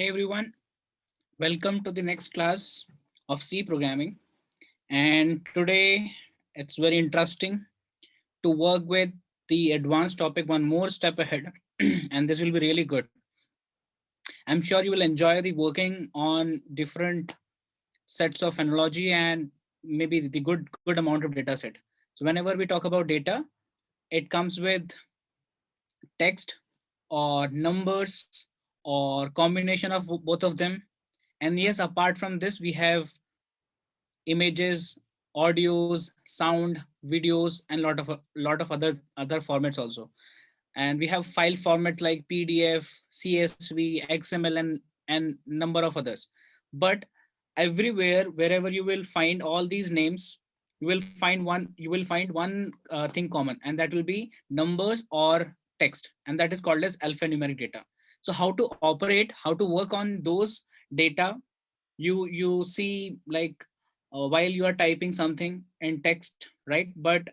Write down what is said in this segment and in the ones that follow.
Hey everyone, welcome to the next class of C programming. And today it's very interesting to work with the advanced topic one more step ahead. And this will be really good. I'm sure you will enjoy the working on different sets of analogy and maybe the good amount of data set. So whenever we talk about data, it comes with text or numbers or combination of both of them. And yes, apart from this, we have images, audios, sound, videos, and lot of other formats also. And we have file formats like PDF, CSV, XML, and number of others. But everywhere, wherever you will find all these names, you will find one thing common, and that will be numbers or text, and that is called as alphanumeric data. So how to operate, how to work on those data, you see like while you are typing something in text, right? But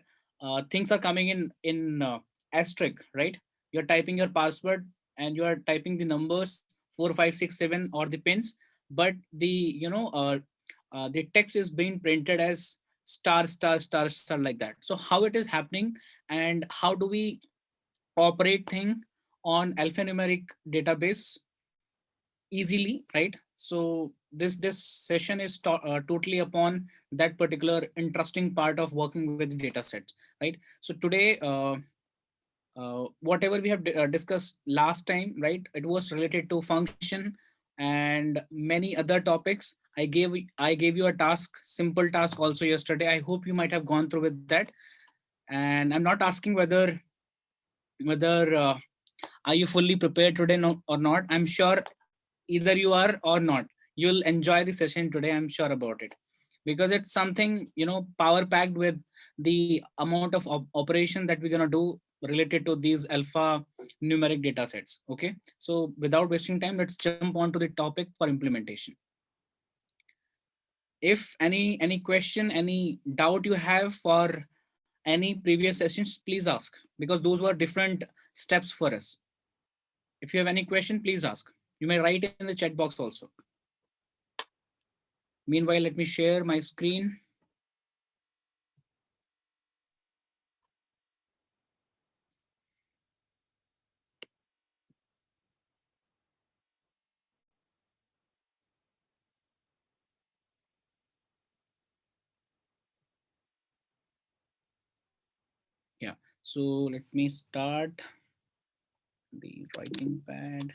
things are coming in asterisk, right? You're typing your password and you are typing the numbers 4 5 6 7 or the pins, but the text is being printed as star star star star like that. So how it is happening, and how do we operate thing on alphanumeric database easily, right? So this session is totally upon that particular interesting part of working with data sets, right? So today, whatever we have discussed last time, right, it was related to function and many other topics. I gave you a task, simple task also yesterday. I hope you might have gone through with that. And I'm not asking whether are you fully prepared today, no, or not. I'm sure either you are or not, you'll enjoy the session today. I'm sure about it, because it's something power packed with the amount of operation that we're going to do related to these alpha numeric data sets. Okay, so without wasting time, let's jump on to the topic for implementation. If any question, any doubt you have for any previous sessions, please ask, because those were different steps for us. If you have any question, please ask. You may write in the chat box also. Meanwhile, let me share my screen. Yeah, so let me start the writing pad.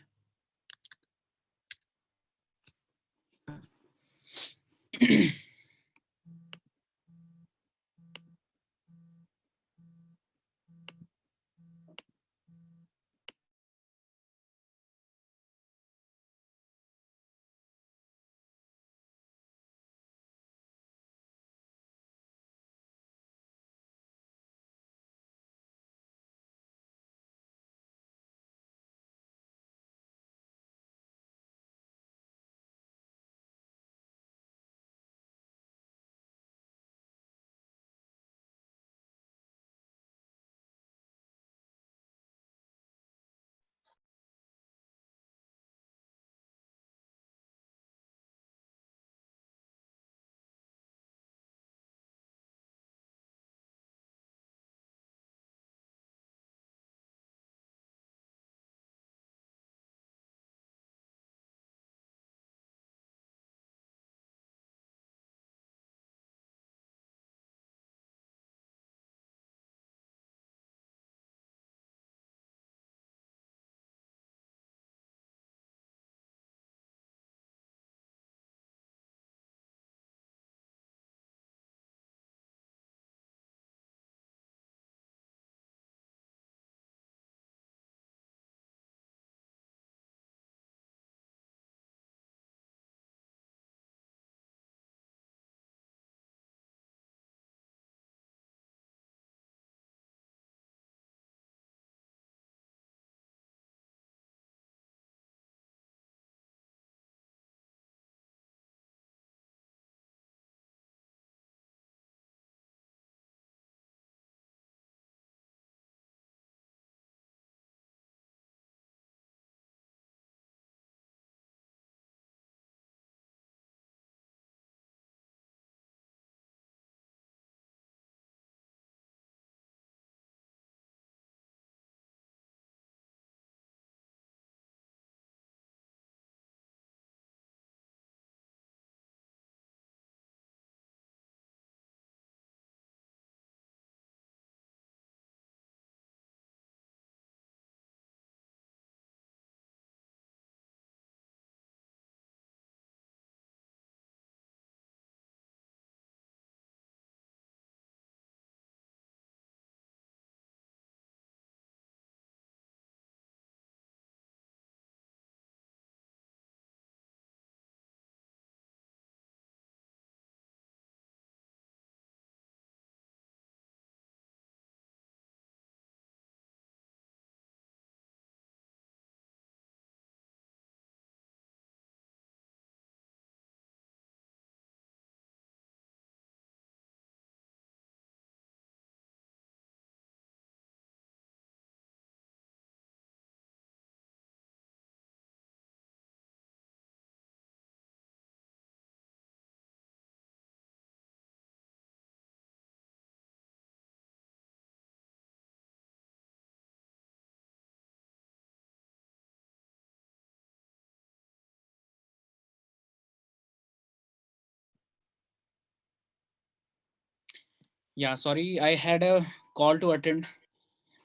Yeah, sorry, I had a call to attend.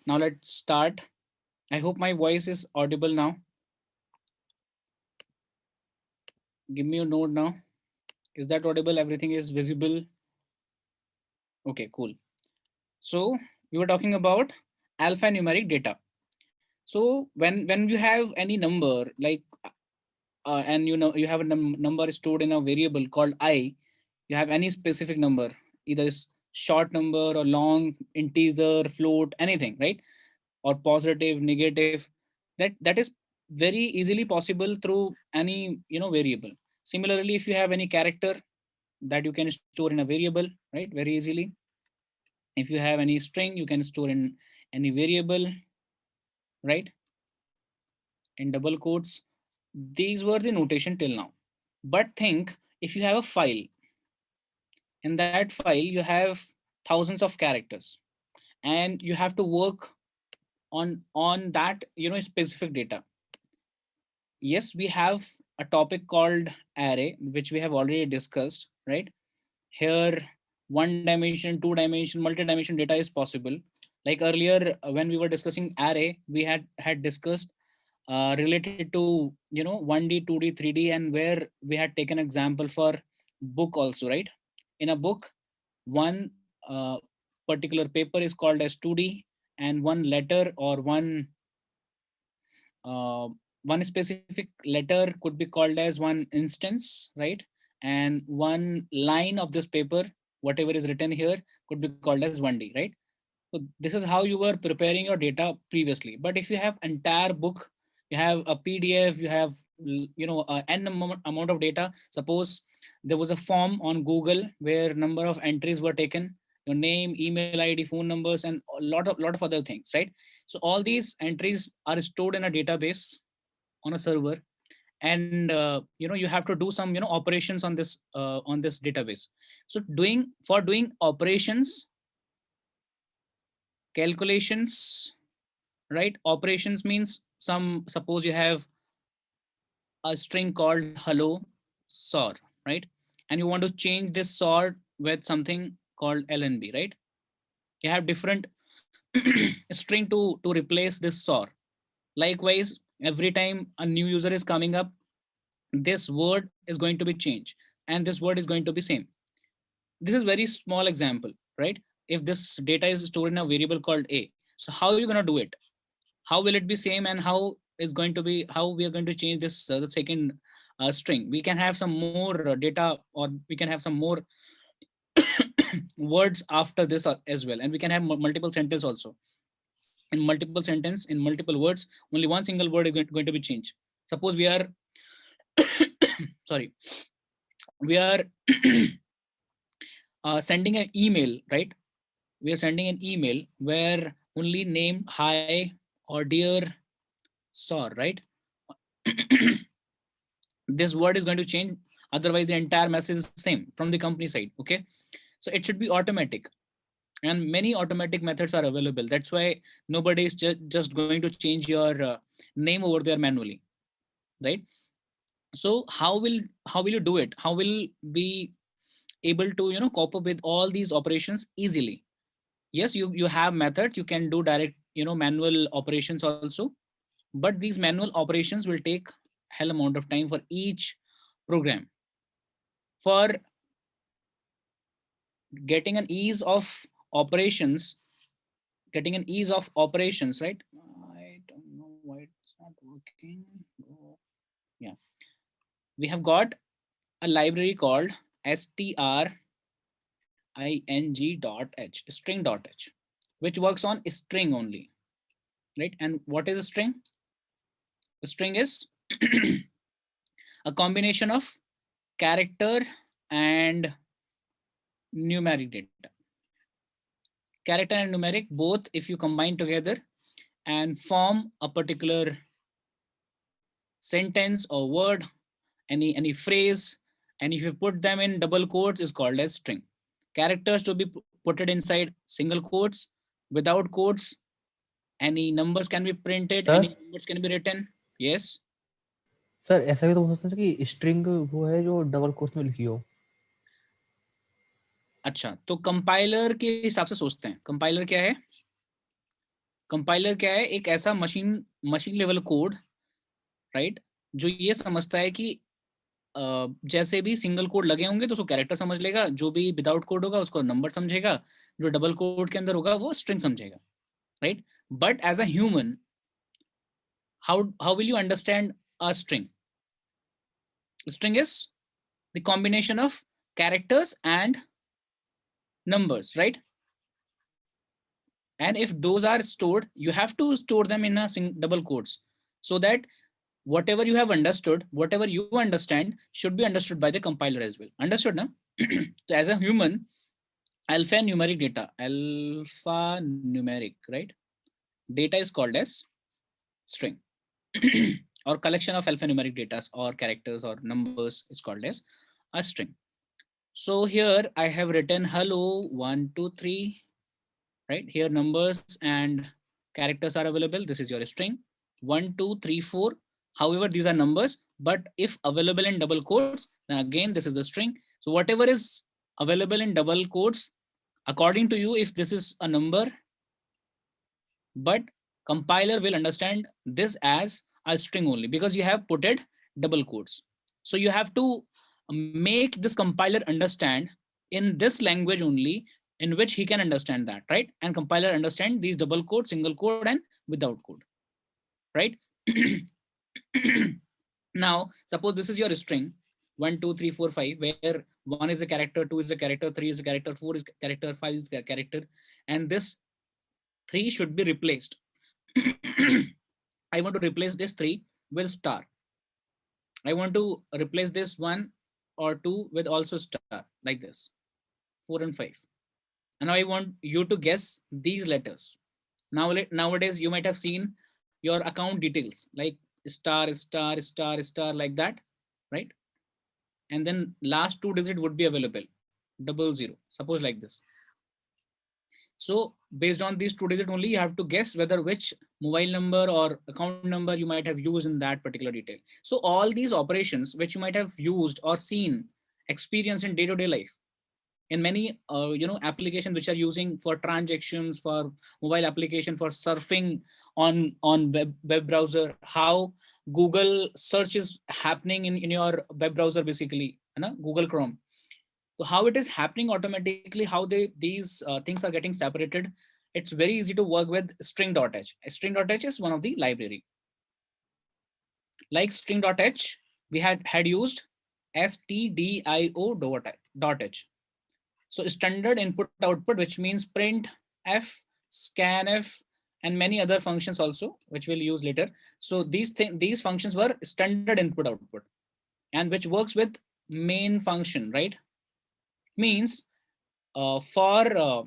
Now let's start. I hope my voice is audible now. Give me a note now. Is that audible? Everything is visible. Okay, cool. So we were talking about alphanumeric data. So when you have any number like and you know you have a number stored in a variable called I, you have any specific number, either is short number or long integer float anything, right? Or positive negative, that is very easily possible through any variable. Similarly, if you have any character that you can store in a variable, right, very easily. If you have any string, you can store in any variable, right, in double quotes. These were the notation till now. But think, if you have a file, in that file you have thousands of characters, and you have to work on that specific data. Yes, we have a topic called array, which we have already discussed, right? Here, one dimension, two dimension, multi-dimension data is possible. Like earlier, when we were discussing array, we had discussed related to 1D, 2D, 3D, and where we had taken example for book also, right? In a book, one particular paper is called as 2D, and one letter or uh, one specific letter could be called as one instance, right? And one line of this paper, whatever is written here, could be called as 1D, right? So this is how you were preparing your data previously. But if you have entire book, you have a PDF, you have n amount of data. Suppose there was a form on Google where number of entries were taken, your name, email ID, phone numbers, and a lot of other things, right? So all these entries are stored in a database on a server, and you have to do some operations on this database. So doing operations, calculations, right? Operations means, some suppose you have a string called hello sor, right? And you want to change this sor with something called lnb, right? You have different string to replace this sor. Likewise, every time a new user is coming up, this word is going to be changed, and this word is going to be same. This is very small example, right? If this data is stored in a variable called a, so how are you going to do it? How will it be same, and how we are going to change this the second string? We can have some more data, or we can have some more words after this as well, and we can have multiple sentence also. In multiple sentence, in multiple words, only one single word is going to be changed. Suppose we are sorry, we are sending an email, right? We are sending an email where only name hi or dear sir, right? This word is going to change, otherwise the entire message is same from the company side. Okay, so it should be automatic, and many automatic methods are available. That's why nobody is just going to change your name over there manually, right? So how will you do it? How will be able to cope up with all these operations easily? Yes, you have methods, you can do direct manual operations also, but these manual operations will take hell amount of time for each program. For getting an ease of operations, getting an ease of operations, right? I don't know why it's not working. Oh, yeah, we have got a library called string.h, string.h, which works on string only, right? And what is a string? A string is a combination of character and numeric data. Character and numeric, both if you combine together and form a particular sentence or word, any phrase, and if you put them in double quotes is called as string. Characters to be put it inside single quotes, without quotes, any numbers can be printed, sir any numbers can be written. Yes. Sir ऐसा भी तो हो सकता है कि string वो है जो डबल कोट्स में लिखी हो. अच्छा, तो कंपाइलर के हिसाब से सोचते हैं। कंपाइलर क्या है? कंपाइलर क्या है? एक ऐसा मशीन लेवल कोड, राइट, जो ये समझता है कि जैसे भी सिंगल कोड लगे होंगे तो उसको कैरेक्टर समझ लेगा, जो भी विदाउट कोड होगा उसको नंबर समझेगा, जो डबल कोड के अंदर होगा वो स्ट्रिंग समझेगा, right. But as a human, how will you understand a string? String is the combination of characters and numbers, right? And if those are stored, you have to store them in a double quotes, so that whatever you have understood, whatever you understand, should be understood by the compiler as well. Understood now? So as a human, alphanumeric, right, data is called as string. Or collection of alphanumeric data or characters or numbers is called as a string. So here I have written hello 1 2 3, right? Here numbers and characters are available. This is your string 1 2 3 4. However, these are numbers, but if available in double quotes, then again this is a string. So whatever is available in double quotes, according to you, if this is a number, but compiler will understand this as a string only because you have put it double quotes. So you have to make this compiler understand in this language only in which he can understand that, right? And compiler understand these double quote, single quote, and without quote, right? Now suppose this is your string 1 2 3 4 5, where 1 is a character, 2 is a character, 3 is a character, 4 is a character, 5 is a character, and this 3 should be replaced. I want to replace this 3 with star. I want to replace this 1 or 2 with also star, like this, 4 and 5. And now I want you to guess these letters. Nowadays, you might have seen your account details like star, star, star, star, like that, right? And then last 2 digit would be available, 00, suppose like this. So based on these 2 digit only, you have to guess whether which mobile number or account number you might have used in that particular detail. So all these operations which you might have used or seen, experienced in day-to-day life, in many applications which are using for transactions, for mobile application, for surfing on web browser, how Google search is happening in your web browser, basically, Google Chrome. So how it is happening automatically, how these things are getting separated, it's very easy to work with string.h. String.h is one of the library. Like string.h, we had used stdio.h. So standard input output, which means print f, scanf, and many other functions also, which we'll use later. So these functions were standard input output, and which works with main function, right? Means for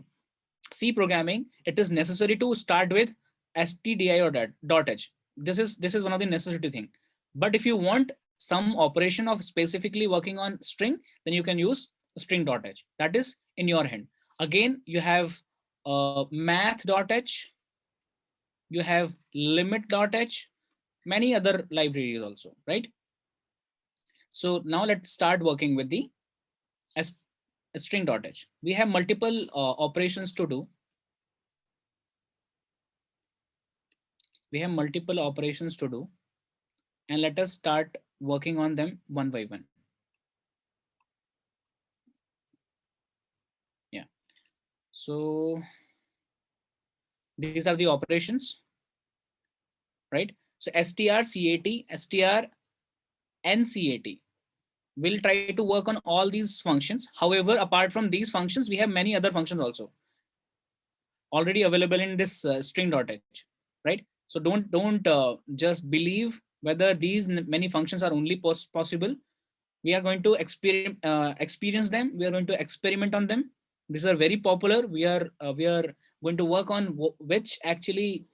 C programming, it is necessary to start with stdio.h. This is one of the necessity thing. But if you want some operation of specifically working on string, then you can use string.h. That is in your hand. Again, you have math.h, you have limit.h, many other libraries also, right? So now let's start working with the string.h. We have multiple operations to do. We have multiple operations to do, and let us start working on them one by one. Yeah. So these are the operations, right? So strcat, str, ncat. We'll try to work on all these functions. However, apart from these functions, we have many other functions also already available in this string.h, right? So don't just believe whether these many functions are only possible. We are going to experience them. We are going to experiment on them. These are very popular. We are going to work on which actually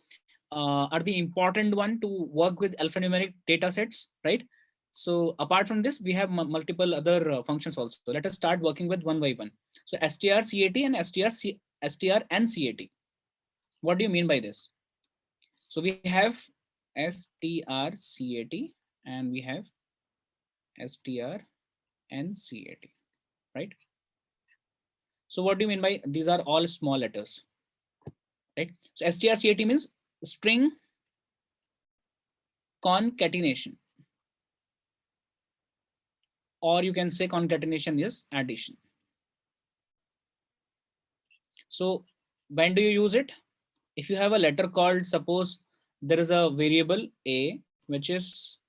are the important one to work with alphanumeric data sets, right? So apart from this, we have multiple other functions also. Let us start working with one by one. So strcat and strncat. What do you mean by this? So we have strcat and we have strncat, right? So what do you mean by these are all small letters, right? So strcat means string concatenation, or you can say concatenation is addition. So when do you use it? If you have a letter called, suppose there is a variable a which is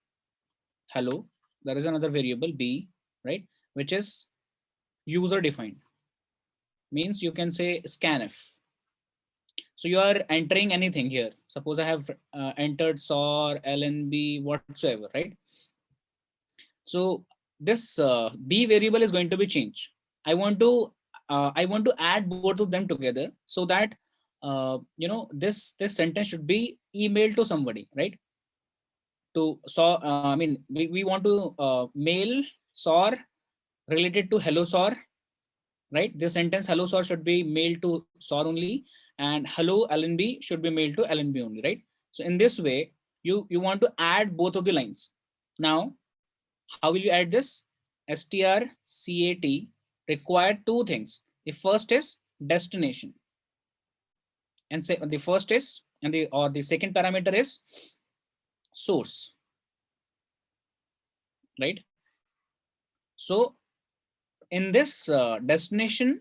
hello, there is another variable b, right, which is user defined, means you can say scanf. So you are entering anything here. Suppose I have entered SOR, LNB, whatsoever, right? So this b variable is going to be changed. I want to add both of them together so that this sentence should be emailed to somebody, right? To SOR, I mean we want to mail SOR related to hello SOR, right? This sentence hello SOR should be mailed to SOR only, and hello LNB should be mailed to LNB only, right? So in this way, you want to add both of the lines. Now, how will you add this? strcat require two things. The first is destination, and say the first is the second parameter is source, right? So in this destination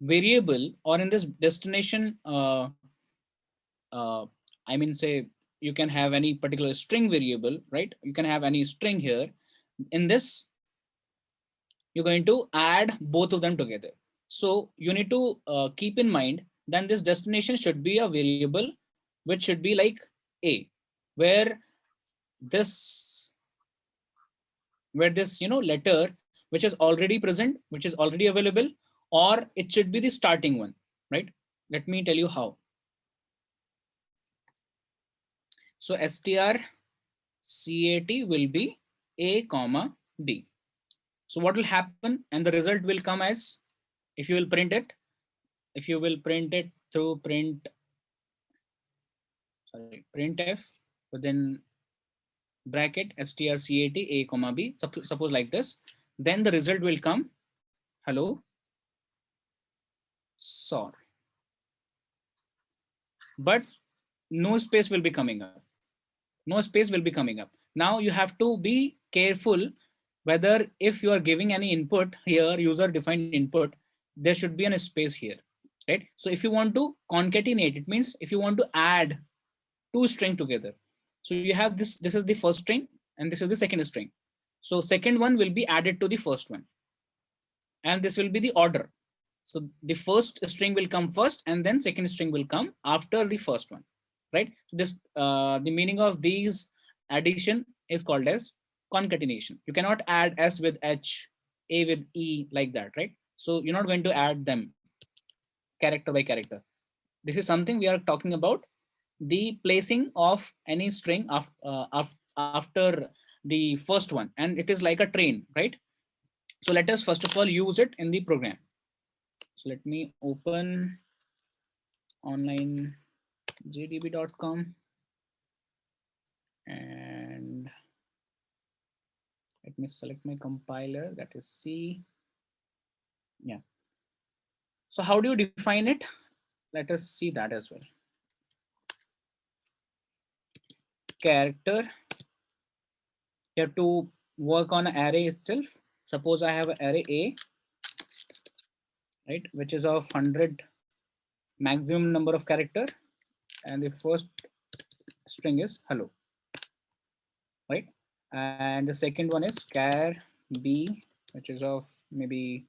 variable, or in this destination uh, I mean say you can have any particular string variable, right? You can have any string here. In this you're going to add both of them together. So you need to keep in mind that this destination should be a variable which should be like a, where this letter which is already present, which is already available, or it should be the starting one, right? Let me tell you how. So strcat will be a comma b. So what will happen, and the result will come as, if you will print it, through printf within bracket strcat a comma b, suppose like this, then the result will come hello SOR, but no space will be coming up. No space will be coming up. Now you have to be careful whether if you are giving any input here, user defined input, there should be a space here, right? So if you want to concatenate, it means if you want to add two string together. So you have this is the first string and this is the second string. So second one will be added to the first one, and this will be the order. So the first string will come first and then second string will come after the first one, right? This the meaning of these addition is called as concatenation. You cannot add s with h, a with e, like that, right? So you're not going to add them character by character. This is something we are talking about, the placing of any string after the first one, and it is like a train, right? So let us first of all use it in the program. So let me open onlinejdb.com and let me select my compiler, that is C. Yeah. So how do you define it? Let us see that as well. Character. You have to work on an array itself. Suppose I have an array A, right, which is of 100 maximum number of character, and the first string is hello, right? And the second one is char b, which is of maybe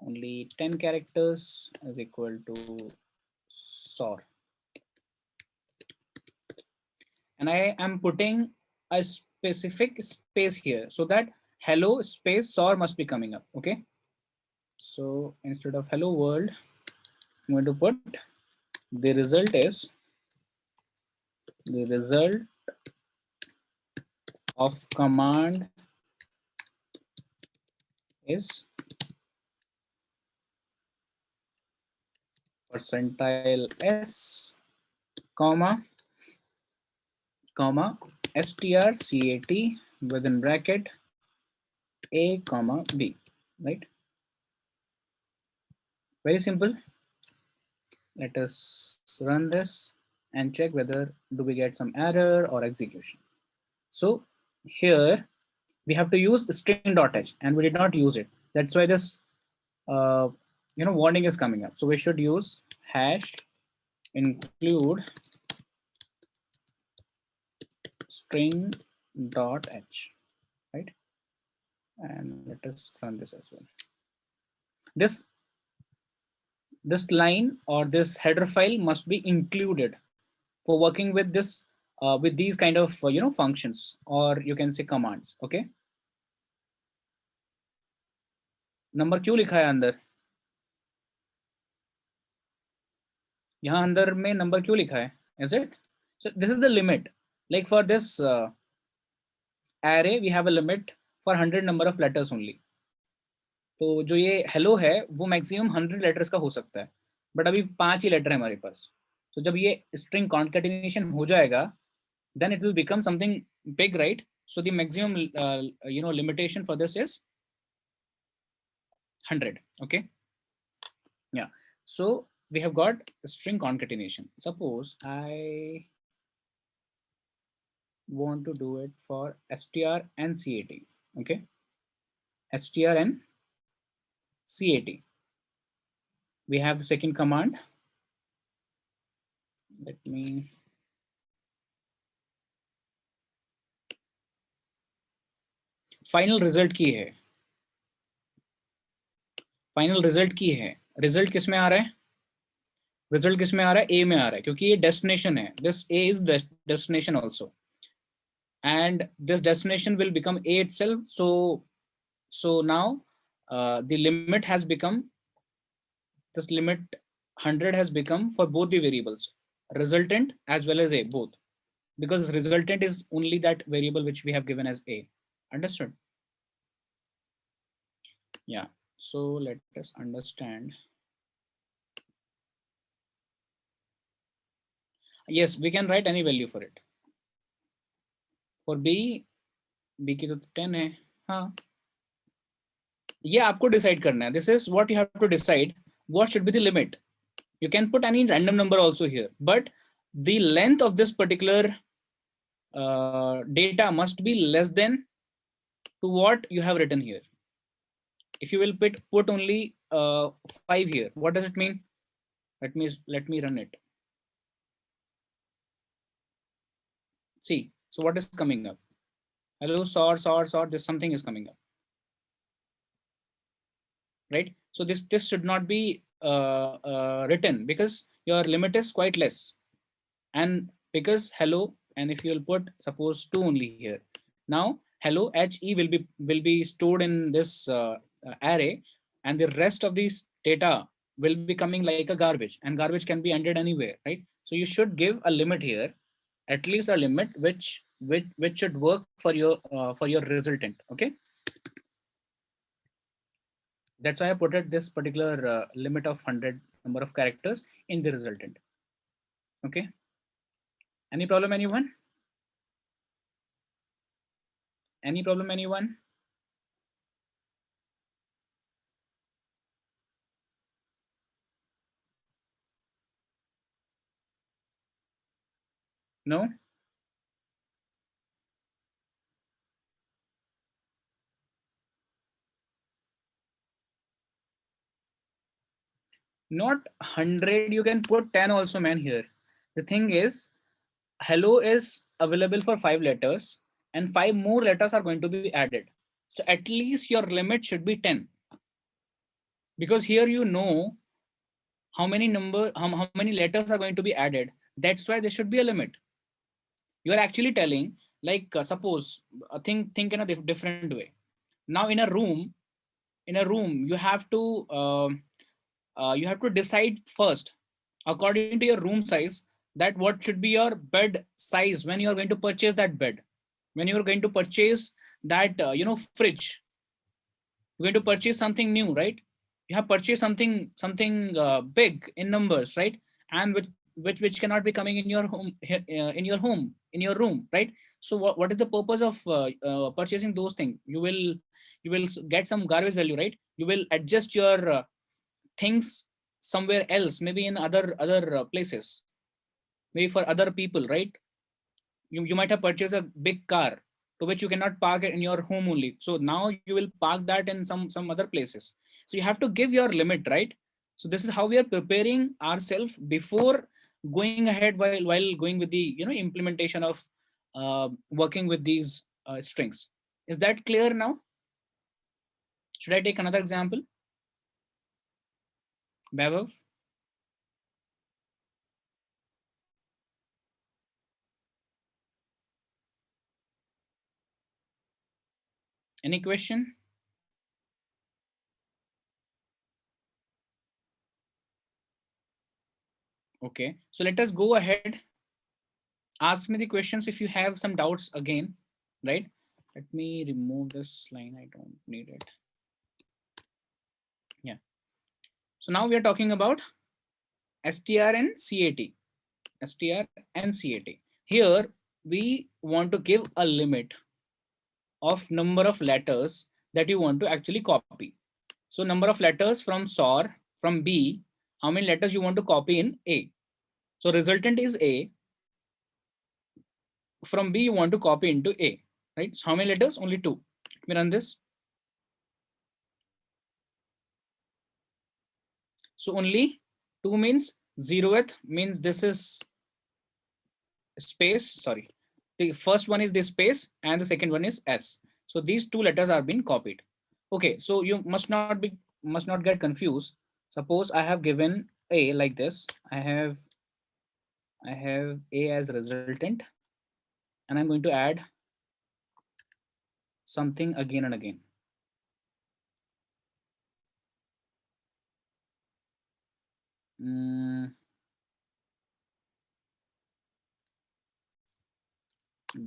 only 10 characters, is equal to SOR. And I am putting a specific space here so that hello space SOR must be coming up. Okay. So instead of hello world, I'm going to put the result is the result of command is percentile s comma strcat within bracket a comma b, right? Very simple. Let us run this and check whether do we get some error or execution. So here we have to use string.h and we did not use it. That's why this uh, warning is coming up. So we should use hash include string.h, right? And let us run this as well. This line or this header file must be included for working with this with these kind of functions, or you can say commands. Okay, number क्यों लिखा है अंदर? यहाँ अंदर में number क्यों लिखा है? Is it? So this is the limit. Like for this array, we have a limit for 100 number of letters only. तो जो ये hello है वो मैक्सिमम 100 लेटर्स का हो सकता है, बट अभी 5 ही लेटर है हमारे पास. तो जब ये string concatenation हो जाएगा, then it will become something big, right? So the maximum limitation for this is 100. Okay, yeah. So we have got string concatenation. Suppose I want to do it for str and cat. Okay, str and cat. We have the second command. Let me final result की है. Final result की है. Result किस में आ रहा है? Result किस में आ रहा है? ए में आ रहा है, क्योंकि ये डेस्टिनेशन है. This A is destination also, and this destination will become a itself. So now the limit has become, this limit 100 has become for both the variables, resultant as well as a, both, because resultant is only that variable which we have given as a. Understood? Yeah. So let us understand. Yes, we can write any value for it. For b की तो 10 है. हाँ, ये आपको decide करना है. This is what you have to decide. What should be the limit? You can put any random number also here, but the length of this particular data must be less than to what you have written here. If you will put only 5 here, what does it mean? Let me run it. See, so what is coming up? Hello, sort, this something is coming up, right? So this should not be written, because your limit is quite less, and because hello, and if you'll put suppose 2 only here, now hello he will be stored in this array, and the rest of these data will be coming like a garbage, and garbage can be ended anywhere, right? So you should give a limit here, at least a limit which should work for your resultant. Okay, that's why I put it this particular limit of 100 number of characters in the resultant. Okay, any problem, anyone? Any problem, anyone? No? Not 100, you can put 10 also, man. Here the thing is, hello is available for 5 letters, and 5 more letters are going to be added. So at least your limit should be 10, because here you know how many how many letters are going to be added. That's why there should be a limit. You are actually telling, like suppose think in a different way. Now in a room you have to decide first, according to your room size, that what should be your bed size when you are going to purchase that bed, when you are going to purchase that fridge. You're going to purchase something new, right? You have purchased something big in numbers, right? And which cannot be coming in your home, in your room, right? So what is the purpose of purchasing those things? You will get some garbage value, right? You will adjust your things somewhere else, maybe in other places, maybe for other people, right? You might have purchased a big car to which you cannot park it in your home only. So now you will park that in some other places. So you have to give your limit, right? So this is how we are preparing ourselves before going ahead while going with the implementation of working with these strings. Is that clear now? Should I take another example? Vaibhav? Any question? Okay, so let us go ahead. Ask me the questions if you have some doubts again, right? Let me remove this line. I don't need it. Yeah. So now we are talking about STR and CAT. STR and CAT. Here we want to give a limit of number of letters that you want to actually copy. So number of letters from SOR, from B, how many letters you want to copy in A. So resultant is A. From B you want to copy into A, right? So how many letters? Only 2. Let me run this. So only 2 means 0th means this is space, sorry. The first one is the space and the second one is S. So these 2 letters are being copied. Okay, so you must not get confused. Suppose I have given A like this. I have A as resultant and I'm going to add something again and again.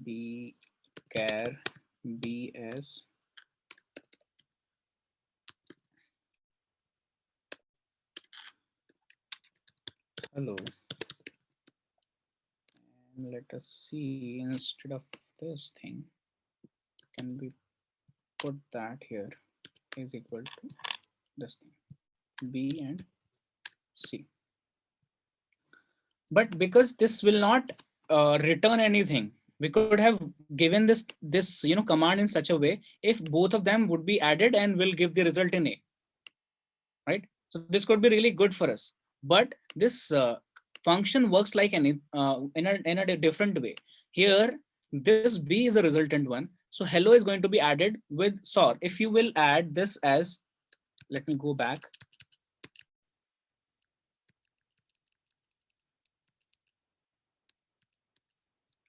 B char BS hello, and let us see, instead of this thing can be put that here is equal to this thing, B and C. But because this will not return anything, we could have given this command in such a way if both of them would be added and will give the result in A, right? So this could be really good for us. But this function works like any in a different way. Here, this B is a resultant one. So hello is going to be added with SOR. If you will add this as, let me go back.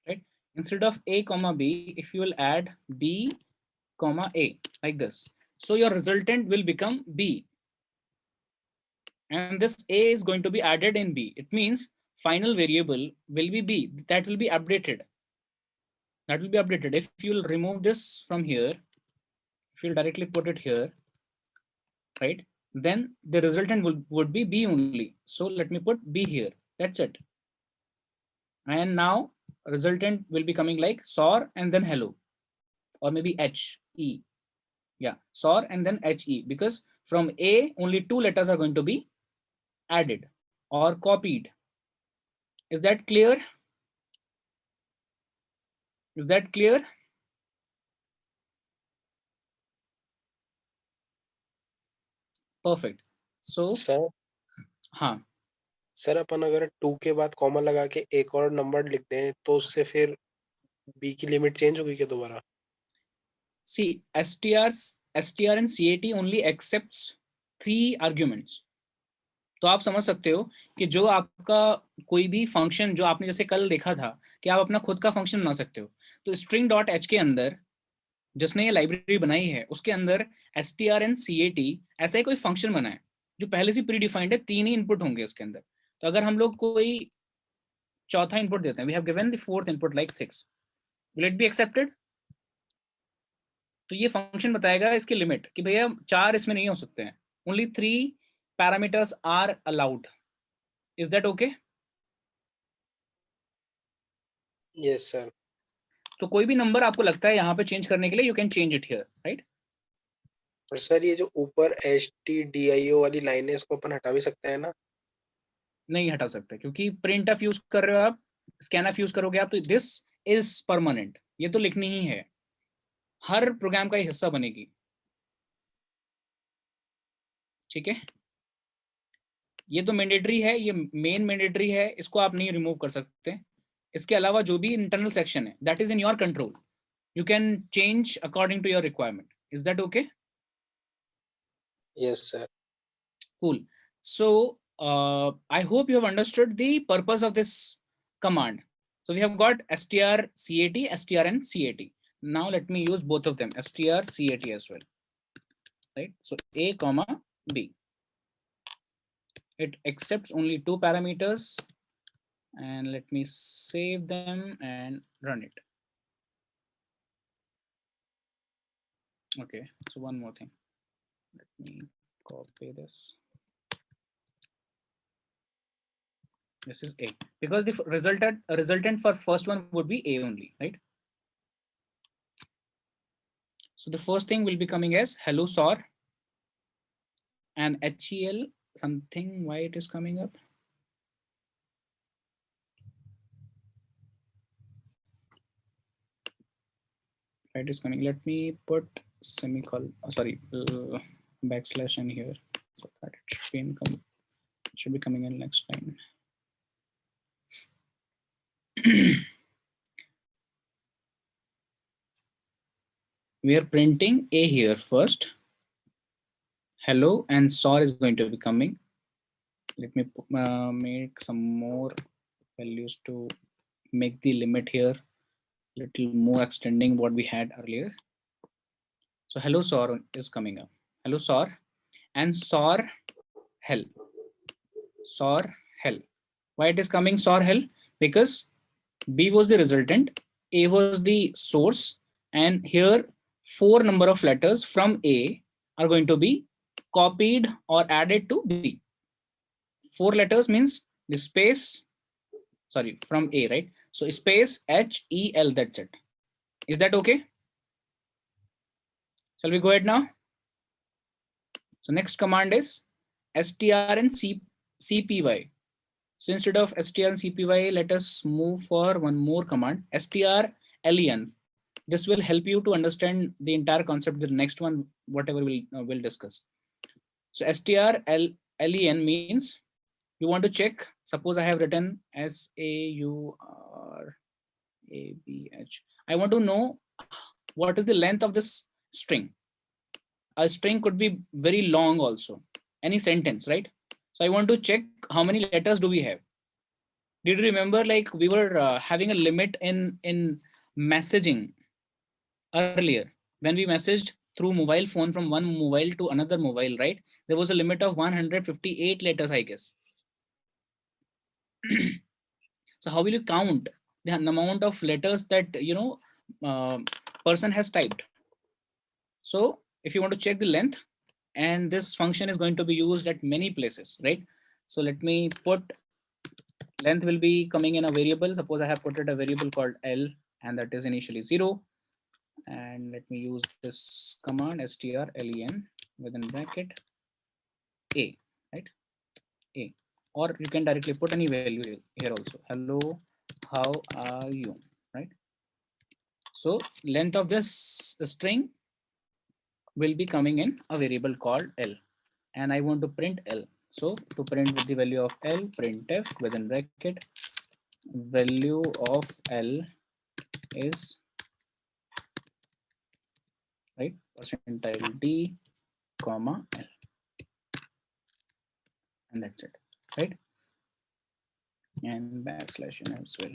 Right? Instead of A comma B, if you will add B comma A like this. So your resultant will become B. And this A is going to be added in B. It means final variable will be B. That will be updated. That will be updated. If you'll remove this from here, if you'll directly put it here, right, then the resultant would be B only. So let me put B here. That's it. And now resultant will be coming like SOR and then hello, or maybe HE. Yeah, SOR and then HE, because from A only 2 letters are going to be added or copied. Is that clear? Is that clear? Perfect. So sir हाँ sir अपन अगर 2 के बाद comma लगा के एक और number लिख दें तो उससे फिर B की लिमिट चेंज होगी क्या दोबारा? See, STR and CAT only accepts 3 arguments. तो आप समझ सकते हो कि जो आपका कोई भी फंक्शन जो आपने जैसे कल देखा था कि आप अपना खुद का फंक्शन बना सकते हो, तो string.h के अंदर जिसने ये लाइब्रेरी बनाई है उसके अंदर STR and CAT ऐसा ही कोई फंक्शन बना है जो पहले से प्री डिफाइंड है, 3 ही इनपुट होंगे उसके अंदर. तो अगर हम लोग कोई चौथा इनपुट देते हैं, we have given the fourth input like 6, will it be accepted? तो ये फंक्शन बताएगा इसकी लिमिट कि भैया 4 इसमें नहीं हो सकते हैं, only 3 parameters are allowed. Is that okay? Yes sir. तो कोई भी नंबर आपको लगता है यहाँ पे चेंज करने के लिए, you can change it here, right? और सर ये जो ऊपर HTDIO वाली लाइन है इसको अपन हटा भी सकते हैं ना? नहीं हटा सकते क्योंकि प्रिंट एफ यूज कर रहे हो आप, स्कैन एफ यूज करोगे आप, तो दिस इज परमानेंट, ये तो लिखनी ही है, हर प्रोग्राम का ही हिस्सा बनेगी। ठीक है, ये तो मैंडेटरी है, ये मेन मैंडेटरी है, इसको आप नहीं रिमूव कर सकते। इसके अलावा जो भी इंटरनल सेक्शन है that is in your control, you can change according to your requirement. Is that okay? Yes sir. Cool. So I hope you have understood the purpose of this command. So we have got strcat, str and cat. Now let me use both of them, strcat as well, right? So a comma b, it accepts only two parameters, and let me save them and run it. Okay, so one more thing, let me copy this. This is a, because the resultant for first one would be a only, right? So the first thing will be coming as hello SOR, and HEL something, why it is coming up? Why it is coming? Let me put semicolon, backslash in here, so that it should be income, should be coming in next line. We are printing a here first, hello, and SOR is going to be coming. Let me make some more values to make the limit here little more, extending what we had earlier. So hello SOR is coming up, hello SOR, and SOR hell, SOR hell. Why it is coming SOR hell? Because B was the resultant, A was the source, and here 4 number of letters from A are going to be copied or added to B. 4 letters means the space, sorry, from A, right? So space HEL, that's it. Is that okay? Shall we go ahead now? So next command is str and cpy. So instead of str and cpy, let us move for one more command, strlen. This will help you to understand the entire concept. The next one, whatever we'll discuss. So strlen means you want to check. Suppose I have written SAURABH. I want to know what is the length of this string. A string could be very long also, any sentence, right? So I want to check how many letters do we have. Did you remember, like we were having a limit in messaging earlier when we messaged through mobile phone from one mobile to another mobile, right? There was a limit of 158 letters, I guess. So how will you count the amount of letters that person has typed? So if you want to check the length, and this function is going to be used at many places, right? So let me put length will be coming in a variable. Suppose I have put it a variable called L, and that is initially 0. And let me use this command strlen within bracket A, right? A, or you can directly put any value here also. Hello, how are you, right? So length of this string will be coming in a variable called L, and I want to print L. So to print with the value of L, printf within bracket value of L is, right, percentile D comma L, and that's it, right? And backslash in as well.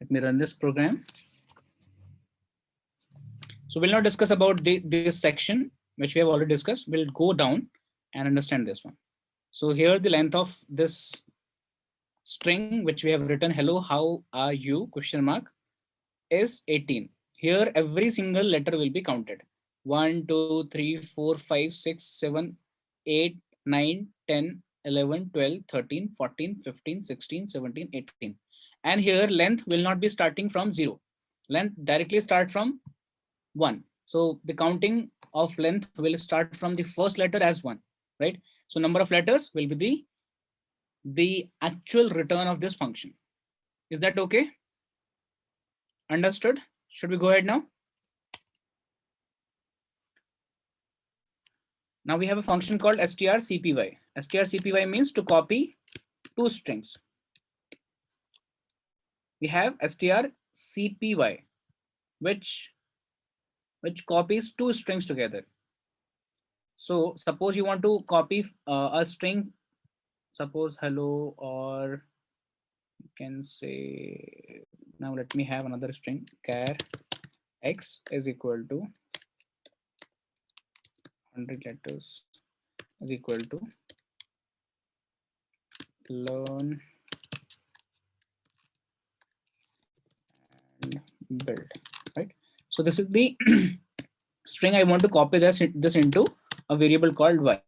Let me run this program. So we'll not discuss about this section, which we have already discussed. We'll go down and understand this one. So here the length of this string, which we have written, hello, how are you, question mark, is 18. Here every single letter will be counted. 1, 2, 3, 4, 5, 6, 7, 8, 9, 10, 11, 12, 13, 14, 15, 16, 17, 18. And here length will not be starting from 0. Length directly start from 1. So the counting of length will start from the first letter as 1, right? So number of letters will be the actual return of this function. Is that okay? Understood? Should we go ahead now? Now we have a function called strcpy. Strcpy means to copy 2 strings. We have strcpy, which copies 2 strings together. So suppose you want to copy a string, suppose hello, or you can say, now let me have another string, char x is equal to 100 letters is equal to learn and build, right? So this is the string. I want to copy this into a variable called y.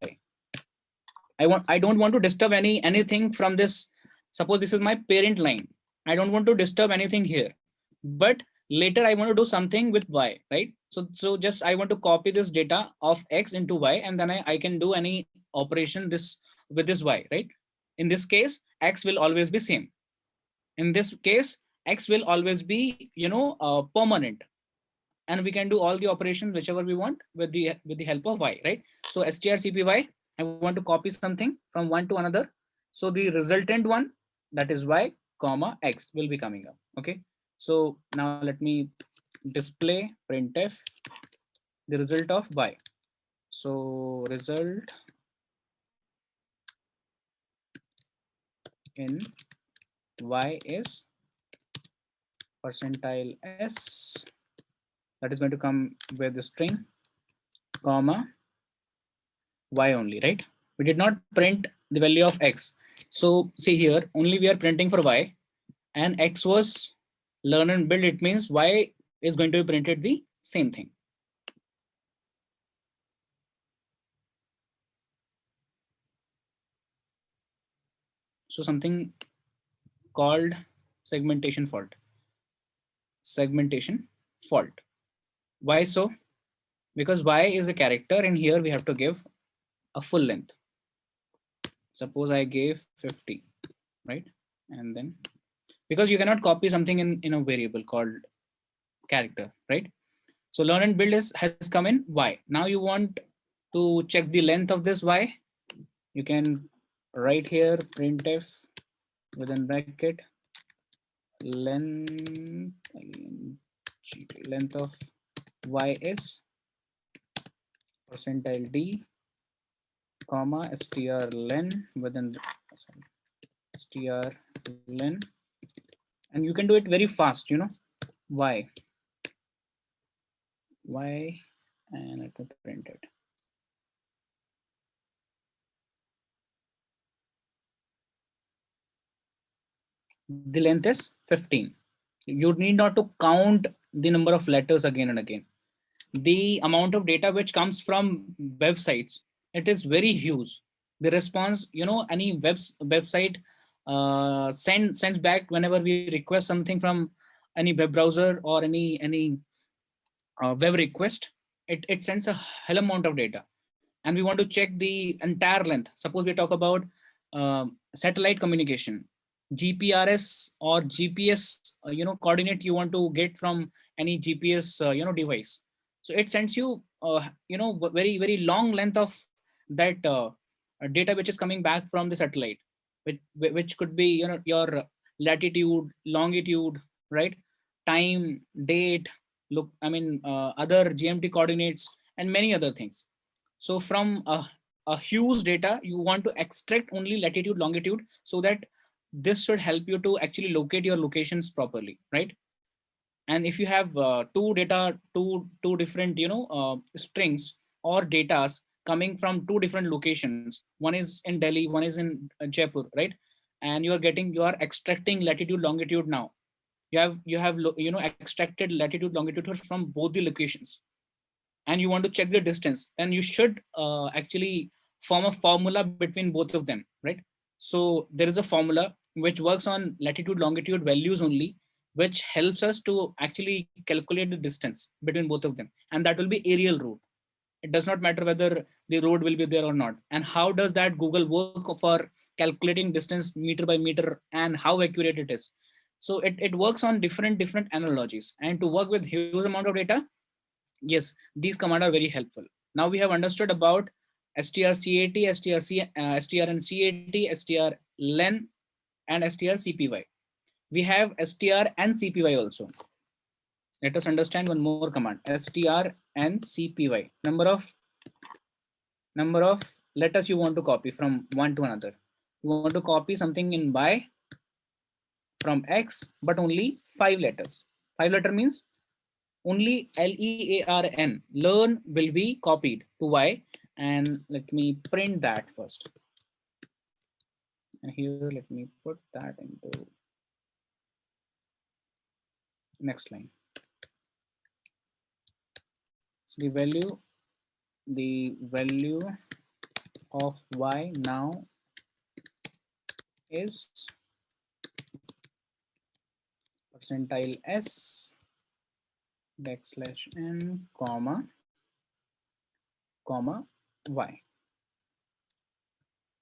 I don't want to disturb anything from this. Suppose this is my parent line. I don't want to disturb anything here, but later I want to do something with y, right? So just I want to copy this data of x into y, and then I can do any operation this with this y, right? In this case, x will always be same. In this case, x will always be, permanent, and we can do all the operations whichever we want with the help of y, right? So strcpy, I want to copy something from one to another. So the resultant one, that is y comma x, will be coming up. Okay. So now let me display printf the result of y. So result in y is percentile s, that is going to come with the string comma y only, right? We did not print the value of x. So see here, only we are printing for y, and x was learn and build. It means y is going to be printed the same thing. So something called segmentation fault. Segmentation fault. Why so? Because y is a character, and here we have to give a full length. Suppose I gave 50, right? And then, because you cannot copy something in a variable called character, right? So learn and build has come in y. Now you want to check the length of this y. You can write here printf within bracket length of y is percentile d comma strlen within strlen, and you can do it very fast, y and let me print it. The length is 15. You need not to count the number of letters again and again. The amount of data which comes from websites, it is very huge. The response, any website sends back whenever we request something from any web browser or any web request, it sends a hell amount of data, and we want to check the entire length. Suppose we talk about satellite communication, GPRS or GPS, coordinate you want to get from any GPS, device. So it sends you, very, very long length of that data which is coming back from the satellite, which could be, your latitude, longitude, right? Time, date, look, other GMT coordinates and many other things. So from a huge data, you want to extract only latitude, longitude, so that this should help you to actually locate your locations properly, right? And if you have two different, strings or datas coming from two different locations, one is in Delhi, one is in Jaipur, right? And you are extracting latitude, longitude. Now you have extracted latitude, longitude from both the locations, and you want to check the distance, then you should actually form a formula between both of them, right? So there is a formula which works on latitude, longitude values only, which helps us to actually calculate the distance between both of them. And that will be aerial route. It does not matter whether the road will be there or not. And how does that Google work for calculating distance meter by meter and how accurate it is? So it works on different analogies. And to work with huge amount of data, yes, these commands are very helpful. Now we have understood about strcat, strncat, strlen, and strcpy. We have str and cpy also. Let us understand one more command, str and cpy. Number of letters you want to copy from one to another. You want to copy something in y from x, but only 5 letters. 5-letter means only learn, learn will be copied to y. And let me print that first. And here, let me put that into next line. So the value of y now is percentile s backslash n comma y.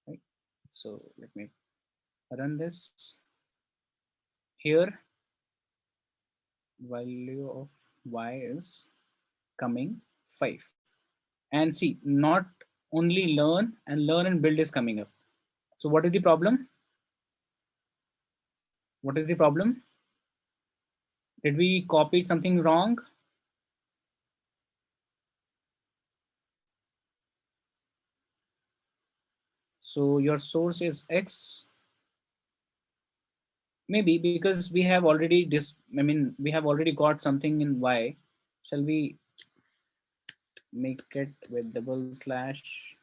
Right. So let me run this. Here, value of y is coming 5. And see, not only learn and build is coming up. So what is the problem? What is the problem? Did we copy something wrong? So your source is X. Maybe because we have already we have already got something in Y. Shall we make it with double slash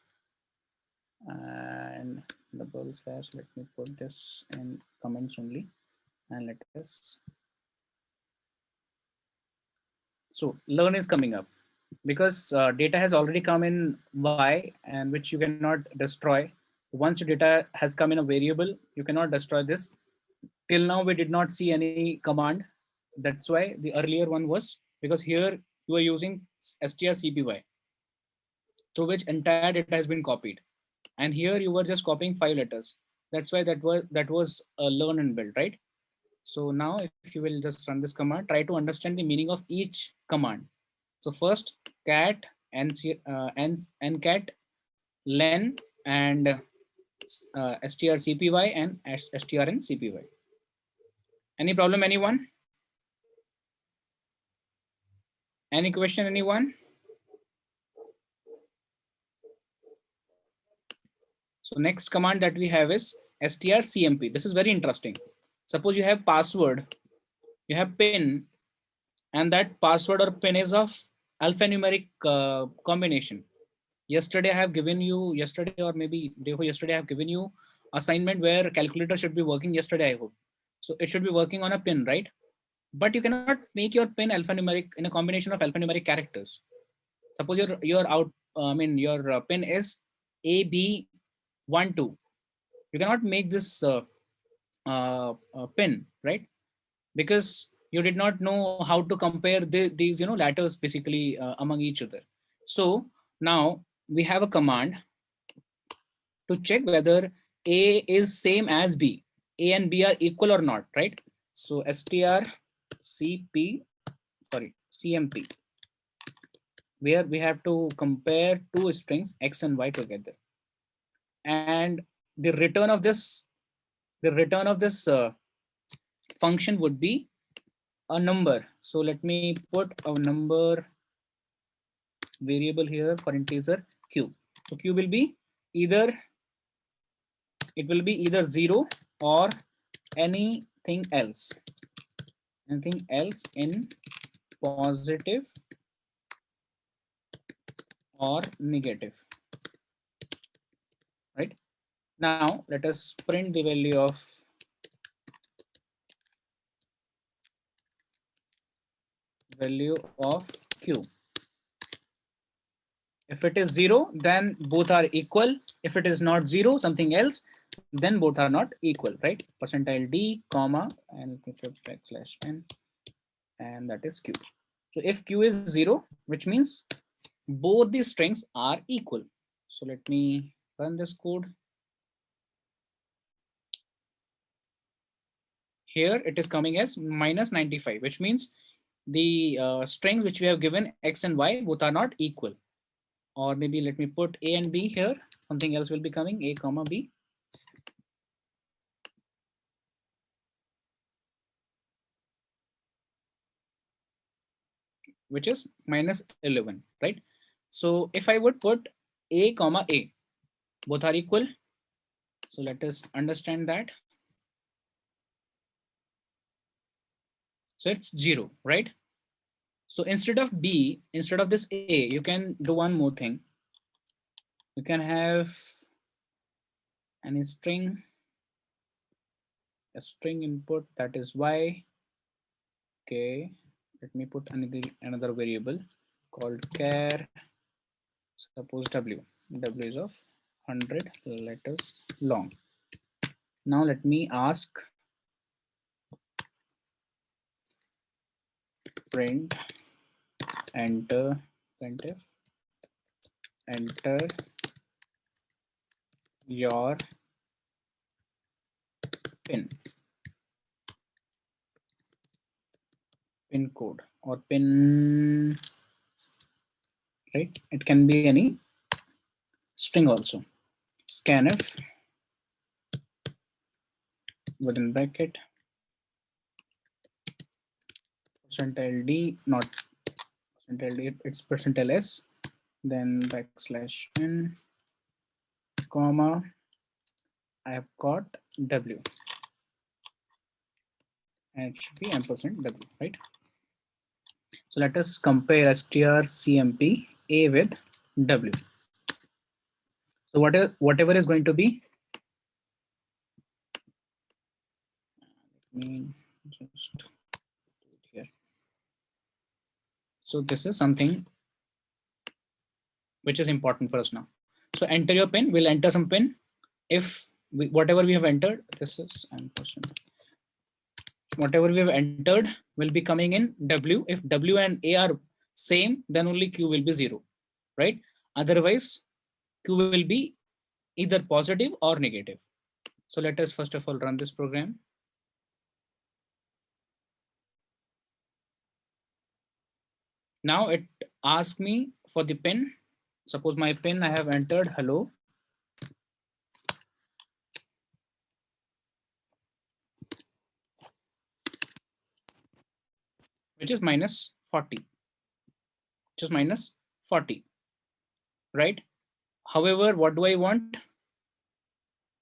and double slash? Let me put this in comments only, and let us. So learn is coming up because data has already come in Y, and which you cannot destroy. Once your data has come in a variable, you cannot destroy this. Till now, we did not see any command. That's why the earlier one was, because here you are using strcpy, through which entire data has been copied. And here you were just copying 5 letters. That's why that was a learn and build, right? So now if you will just run this command, try to understand the meaning of each command. So first cat ncat len and strcpy and strncpy. Any problem, anyone? Any question, anyone? So next command that we have is strcmp. This is very interesting. Suppose you have password, you have PIN, and that password or PIN is of alphanumeric combination. Yesterday I have given you, yesterday or maybe day before yesterday I have given you assignment where calculator should be working yesterday, I hope. So it should be working on a PIN, right? But you cannot make your PIN alphanumeric in a combination of alphanumeric characters. Suppose your PIN is AB12. You cannot make this PIN, right? Because you did not know how to compare these letters basically among each other. So now we have a command to check whether A is same as B. A and B are equal or not, right? So CMP, where we have to compare two strings X and Y together. And the return of this function would be a number. So let me put a number variable here for integer q. So q will be either 0 or anything else in positive or negative, right? Now let us print the value of q. If it is 0, then both are equal. If it is not 0, something else, then both are not equal, right? Percentile D, comma, and backslash n, and that is Q. So if Q is 0, which means both the strings are equal. So let me run this code. Here it is coming as minus 95, which means the strings which we have given X and Y both are not equal. Or maybe let me put A and B here. Something else will be coming, A comma B. Which is minus 11, right? So if I would put A comma A, both are equal. So let us understand that. So it's 0, right? So instead of B, instead of this A, you can do one more thing. You can have any string, a string input that is Y. Okay, let me put another variable called char, suppose W. W is of 100 letters long. Now let me ask print enter printf enter your pin code or pin, right? It can be any string also. Scanf within bracket percentile D, not percentile D, it's percentile S, then backslash n, comma, I have got W, and it should be ampersand W, right? So let us compare strcmp A with W. So whatever is going to be, let me just do it here. So this is something which is important for us now. So enter your pin, we'll enter some pin. If whatever we have entered, this is ampersand. Whatever we have entered will be coming in W. If W and A are same, then only Q will be 0, right? Otherwise, Q will be either positive or negative. So let us first of all run this program. Now it asks me for the pin. Suppose my pin I have entered hello. Which is minus 40. Which is minus 40. Right? However, what do I want?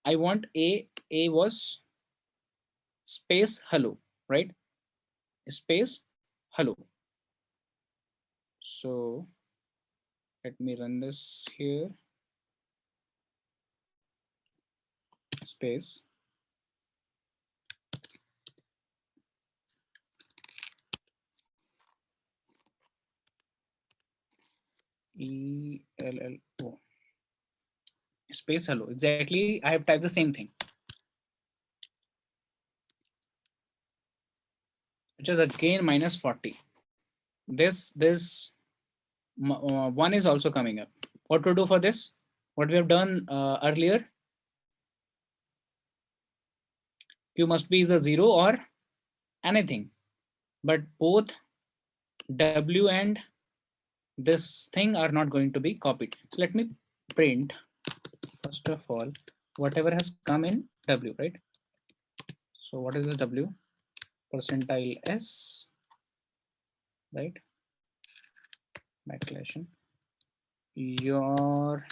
I want A was space hello, right? Space hello. So let me run this here. Space. ELLO. Space hello. Exactly. I have typed the same thing. Which is again minus 40. This one is also coming up. What to do for this? What we have done earlier? Q must be the 0 or anything, but both W and this thing are not going to be copied. So let me print first of all whatever has come in W, right? So what is the W? Percentile S, right? Backslash n. Your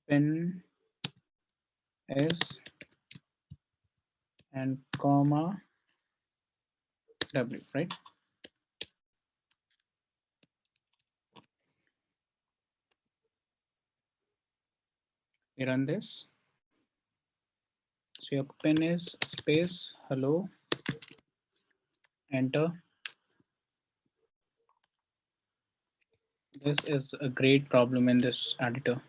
pin is and comma W, right? We run this. So your pin is space hello, enter. This is a great problem in this editor.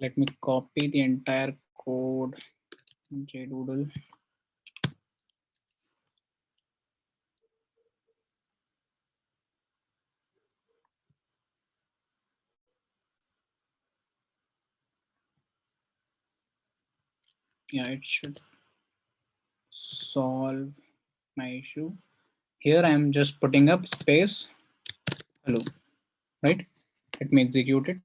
Let me copy the entire code. JDoodle. Yeah, it should solve my issue. Here I am just putting up space hello, right? Let me execute it.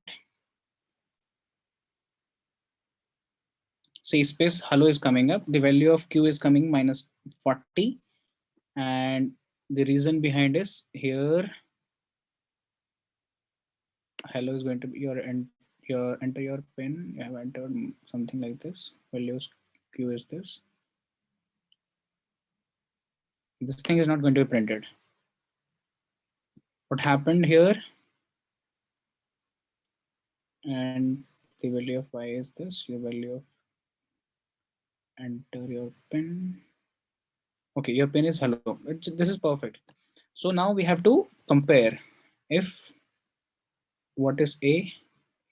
See, space hello is coming up. The value of q is coming minus 40, and the reason behind is here hello is going to be your enter your pin. You have entered something like this. Values q is this. This thing is not going to be printed. What happened here? And the value of y is this. Your value of enter your pin. Okay, your pin is hello. This is perfect. So now we have to compare. If what is A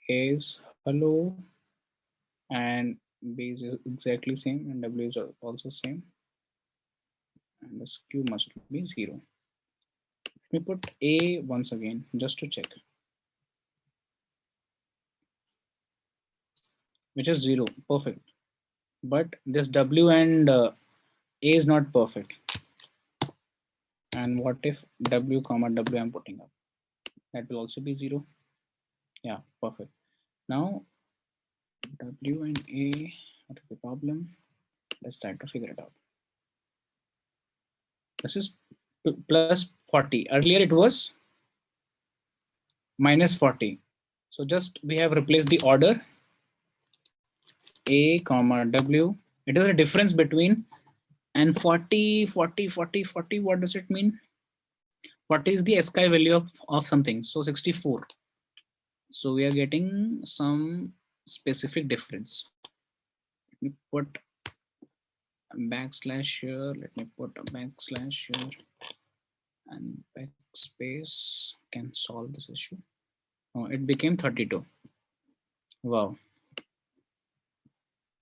is hello and B is exactly same and W is also same, and this Q must be 0. Let me put A once again just to check, which is 0, perfect. But this W and A is not perfect. And what if W comma W I'm putting up? That will also be 0. Yeah, perfect. Now W and A, what is the problem? Let's try to figure it out. This is plus 40. Earlier it was minus 40. So just we have replaced the order A comma W. It is a difference between and 40, 40, 40, 40. What does it mean? What is the SKI value of something? So 64. So we are getting some specific difference. Let me put a backslash here. Let me put a backslash here and backspace can solve this issue. Oh, it became 32. Wow.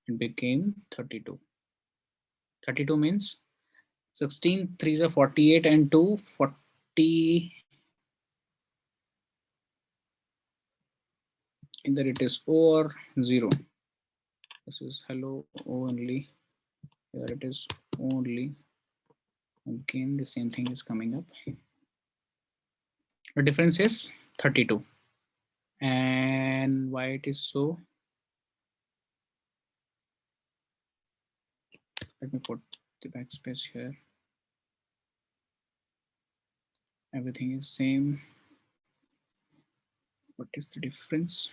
It became 32. 32 means 16, 3s are 48 and 2, 40. Either it is O or 0. This is hello only. Here it is only. Again, the same thing is coming up. The difference is 32. And why it is so? Let me put the backspace here. Everything is same. What is the difference?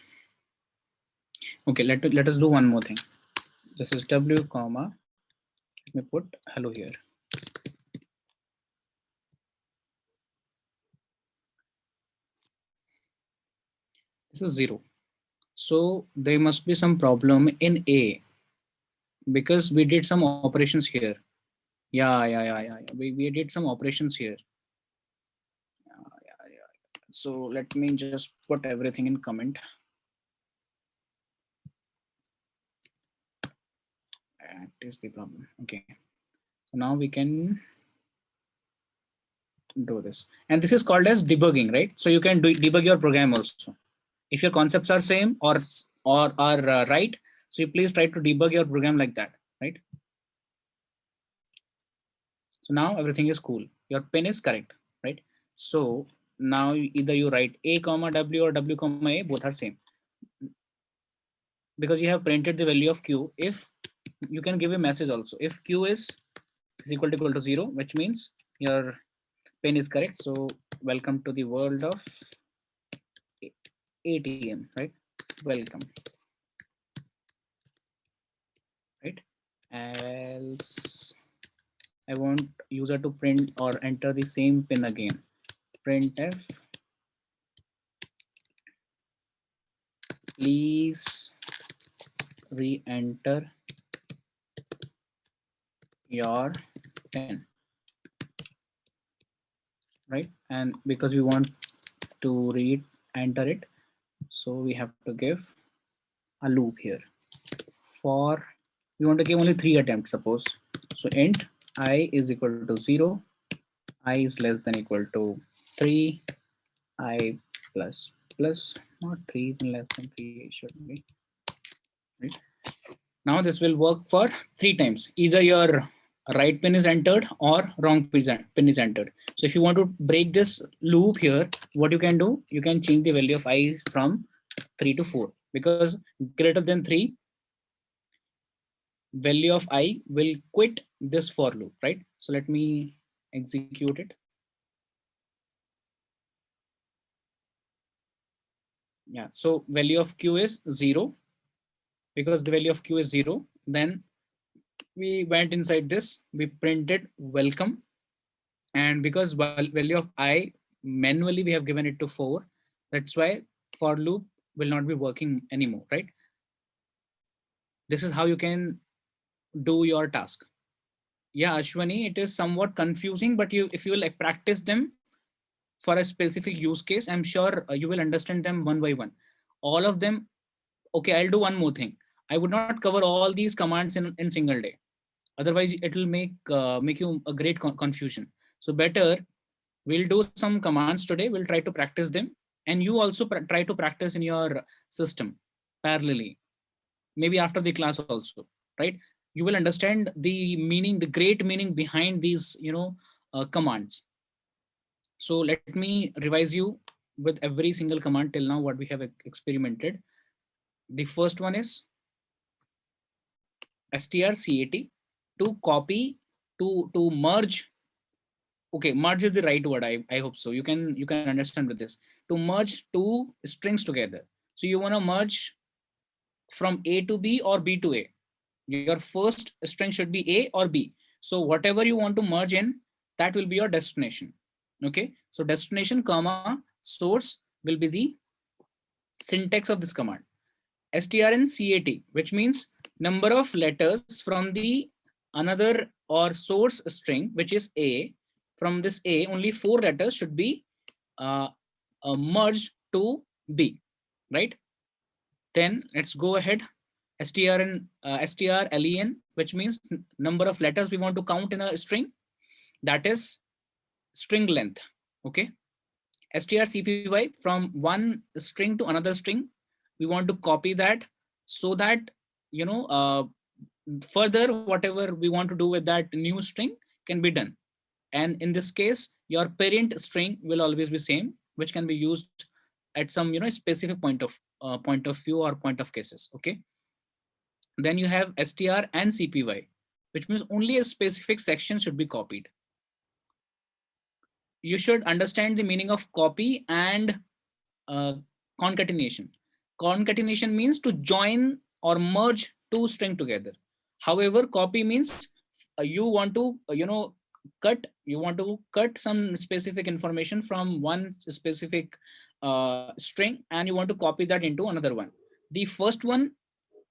Okay, let us do one more thing. This is W comma. Let me put hello here. This is 0. So there must be some problem in A because we did some operations here. Yeah. We did some operations here. Yeah. So let me just put everything in comment. That is the problem. Okay. So now we can do this. And this is called as debugging, right? So you can debug your program also. If your concepts are same or are right, so you please try to debug your program like that, right? So now everything is cool. Your pin is correct, right? So now either you write A comma W or W comma A, both are same. Because you have printed the value of Q. If you can give a message also, if Q is equal to 0, which means your pin is correct. So welcome to the world of ATM, right? Welcome. Right? Else I want user to print or enter the same pin again. Printf, please re-enter your pin, right? And because we want to enter it, so we have to give a loop here. For we want to give only 3 attempts, suppose. So int I is equal to 0, I is less than equal to 3, I plus plus, not 3 even less than 3 it should be. Right? Now this will work for 3 times. Either your right pin is entered or wrong pin is entered. So if you want to break this loop here, what you can do, you can change the value of I from 3 to 4, because greater than 3 value of I will quit this for loop, right? So let me execute it. Yeah, so value of Q is 0. Because the value of Q is 0, then we went inside this, we printed welcome. And because value of I manually we have given it to 4, that's why for loop will not be working anymore, right? This is how you can do your task. Yeah, Ashwani, it is somewhat confusing, but if you will like practice them for a specific use case, I'm sure you will understand them one by one. All of them. Okay, I'll do one more thing. I would not cover all these commands in single day. Otherwise, it will make you a great confusion. So better we'll do some commands today. We'll try to practice them, and you also try to practice in your system parallelly. Maybe after the class also, right? You will understand the meaning, the great meaning behind these, commands. So let me revise you with every single command till now what we have experimented. The first one is strcat to copy, to merge. Okay, merge is the right word. I hope so. You can understand with this. To merge two strings together. So you want to merge from A to B or B to A. Your first string should be A or B. So whatever you want to merge in, that will be your destination. Okay, so destination comma source will be the syntax of this command. strncat, which means number of letters from the another or source string, which is A. From this A, only 4 letters should be uh, merged to B, right? Then let's go ahead. strlen, which means number of letters we want to count in a string, that is string length. Okay. strcpy, from one string to another string, we want to copy that, so that further whatever we want to do with that new string can be done. And in this case, your parent string will always be same, which can be used at some specific point of view or point of cases. Okay. Then you have str and cpy, which means only a specific section should be copied. You should understand the meaning of copy and uh, concatenation. Concatenation means to join or merge two string together. However, copy means you want to you want to cut some specific information from one specific string, and you want to copy that into another one. The first one,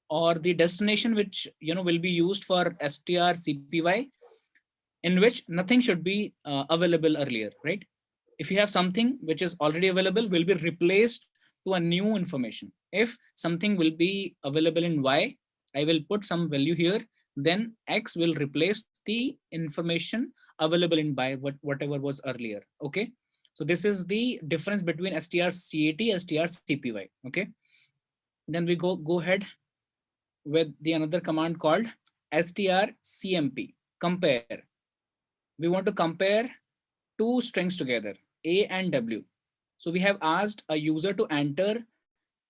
or the destination, which will be used for strcpy, in which nothing should be available earlier, right? If you have something which is already available, will be replaced to a new information. If something will be available in y, I will put some value here, then x will replace the information available in y, whatever was earlier. Okay, so this is the difference between strcat, strcpy. Okay, then we go ahead with the another command called strcmp, compare. We want to compare two strings together, A and W. So we have asked a user to enter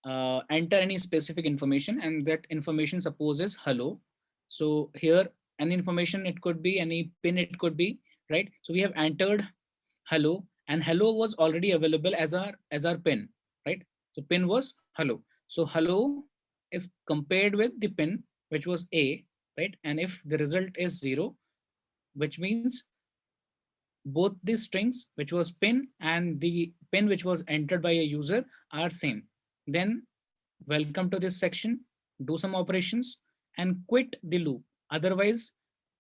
any specific information, and that information supposes hello. So here any information, it could be any pin, it could be, right? So we have entered hello, and hello was already available as our pin, right? So pin was hello. So hello is compared with the pin, which was A, right? And if the result is 0, which means both the strings, which was pin, and the pin which was entered by a user, are same, then welcome to this section, do some operations and quit the loop. Otherwise,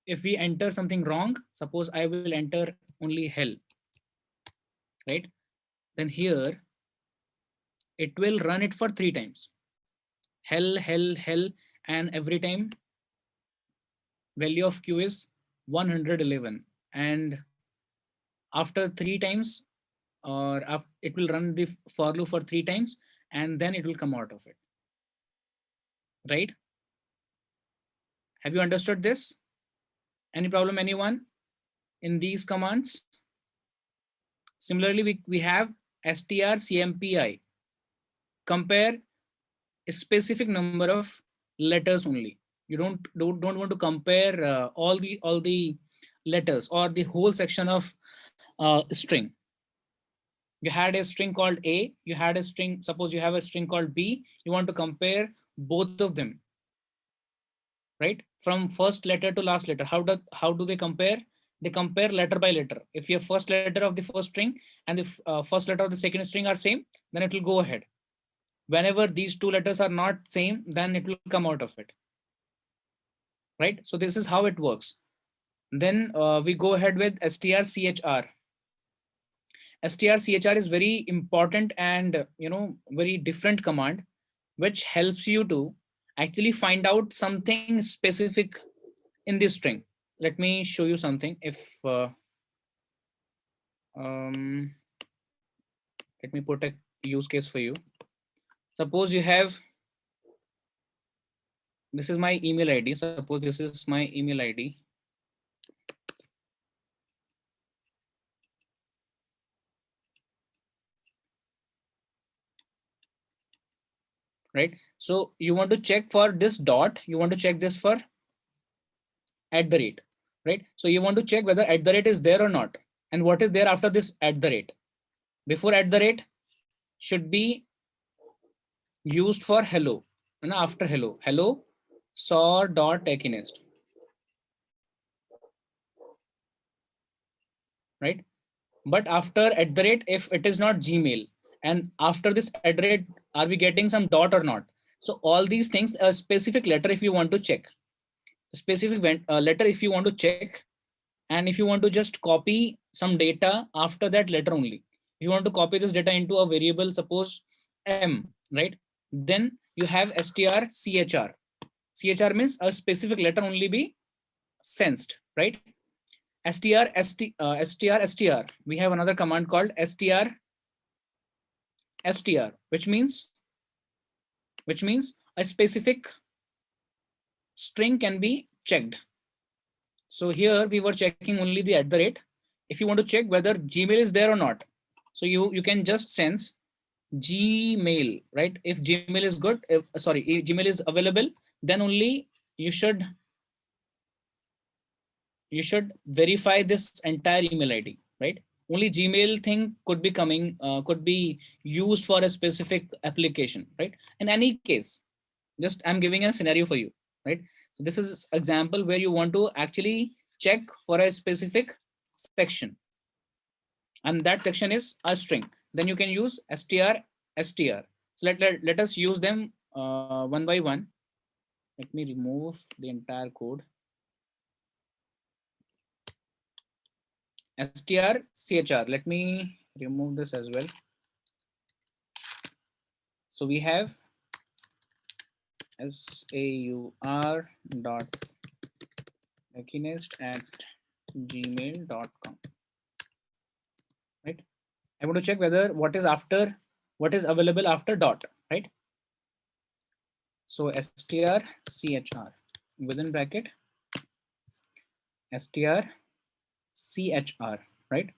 if we enter something wrong, suppose I will enter only hell, right? Then here it will run it for 3 times. hell, and every time value of q is 111, and after 3 times, or it will run the for loop for 3 times, and then it will come out of it, right? Have you understood this? Any problem, anyone, in these commands? Similarly, we have strcmpi, compare a specific number of letters only. You don't want to compare all the letters or the whole section of string. You had a string called a, you had a string, suppose you have a string called b, you want to compare both of them, right? From first letter to last letter. How do they compare? They compare letter by letter. If your first letter of the first string and the first letter of the second string are same, then it will go ahead. Whenever these two letters are not same, then it will come out of it, right? So this is how it works. Then we go ahead with strchr. strchr is very important and very different command, which helps you to actually find out something specific in this string. Let me show you something. If let me put a use case for you. Suppose you have, this is my email ID. Suppose this is my email ID. Right? So you want to check for this dot, you want to check this for @ right? So you want to check whether @ is there or not, and what is there after this @. Before @ should be used for hello, and after hello soar.akinest, right? But after @ if it is not Gmail, and after this @ are we getting some dot or not? So all these things, a specific letter if you want to check, specific letter if you want to check, and if you want to just copy some data after that letter only. If you want to copy this data into a variable, suppose m, right? Then you have strchr. Chr means a specific letter only be sensed, right? str. We have another command called str, which means a specific string can be checked. So here we were checking only the @. If you want to check whether Gmail is there or not, so you can just sense Gmail, right? If Gmail is good, if Gmail is available, then only you should verify this entire email ID, right? Only Gmail thing could be coming, could be used for a specific application, right? In any case, just I'm giving a scenario for you, right? So this is example where you want to actually check for a specific section, and that section is a string. Then you can use str. So let us use them one by one. Let me remove the entire code. strchr. Let me remove this as well. So we have saur.akinest@gmail.com, right? I want to check whether what is available after dot, right? So strchr within bracket strchr, right?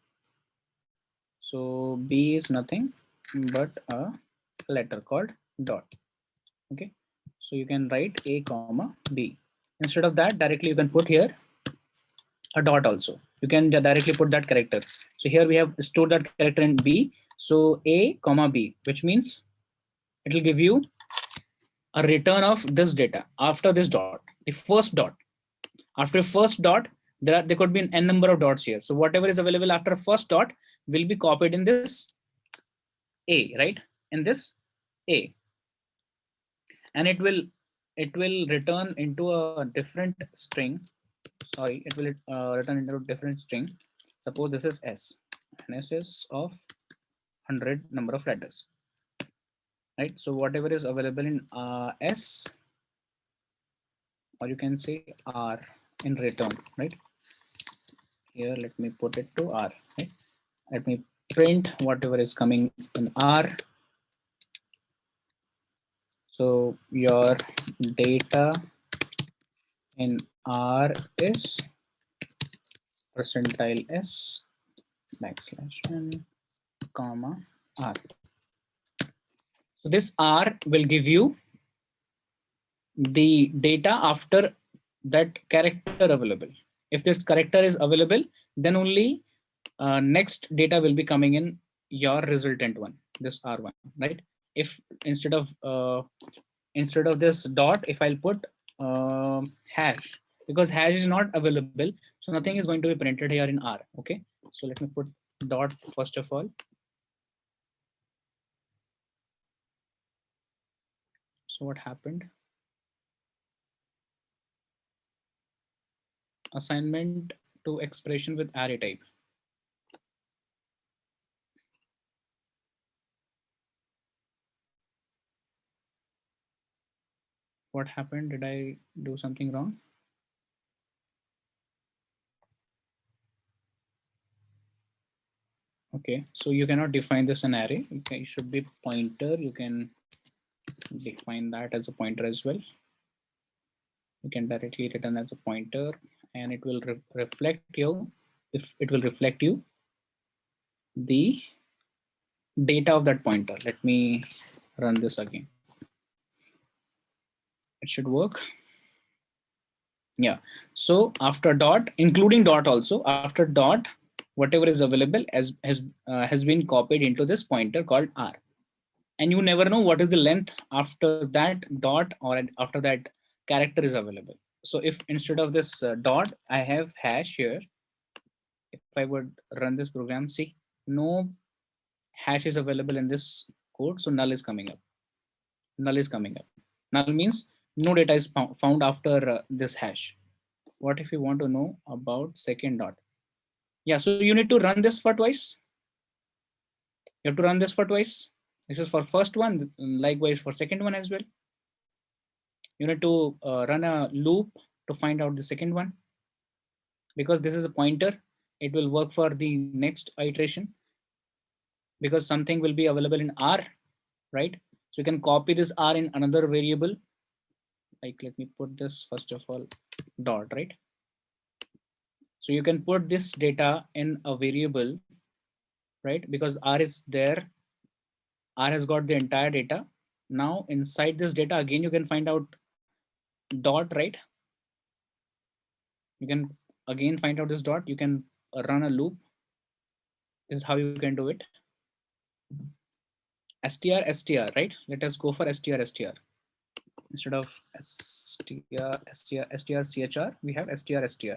So b is nothing but a letter called dot. Okay, so you can write a comma b. Instead of that, directly you can put here a dot also. You can directly put that character. So here we have stored that character in b. So a comma b, which means it will give you a return of this data after this dot, the first dot. After first dot, there could be an n number of dots here. So whatever is available after first dot will be copied in this a, right? In this a, and it will return into a different string. Sorry, it will return into a different string. Suppose this is s, and s is of 100 number of letters. right? So whatever is available in S, or you can say R in return, right? Here, let me put it to R, right? Let me print whatever is coming in R. So your data in R is percentile S backslash n comma R. So this R will give you the data after that character available. If this character is available, then only next data will be coming in your resultant one, this R1, right? If instead of this dot, if I'll put hash, because hash is not available, so nothing is going to be printed here in R. Okay, so let me put dot first of all. So what happened? Assignment to expression with array type. What happened? Did I do something wrong? Okay, so you cannot define this an array. Okay, it should be pointer. You can define that as a pointer as well. You can directly return as a pointer, and it will reflect you. If it will reflect you the data of that pointer. Let me run this again. It should work. Yeah. So after dot, including dot also, after dot, whatever is available has been copied into this pointer called R. And you never know what is the length after that dot or after that character is available. So if instead of this dot, I have hash here, if I would run this program, see, no hash is available in this code. So null is coming up. Null is coming up. Null means no data is found after this hash. What if you want to know about second dot? Yeah, so you need to run this for twice. You have to run this for twice. This is for first one, likewise for second one as well. You need to run a loop to find out the second one. Because this is a pointer, it will work for the next iteration. Because something will be available in R, right? So you can copy this R in another variable. Like, let me put this first of all, dot, right? So you can put this data in a variable, right? Because R is there. R has got the entire data. Now inside this data, again, you can find out dot, right? You can again find out this dot. You can run a loop. This is how you can do it. str, right? Let us go for str. Instead of strchr, we have str.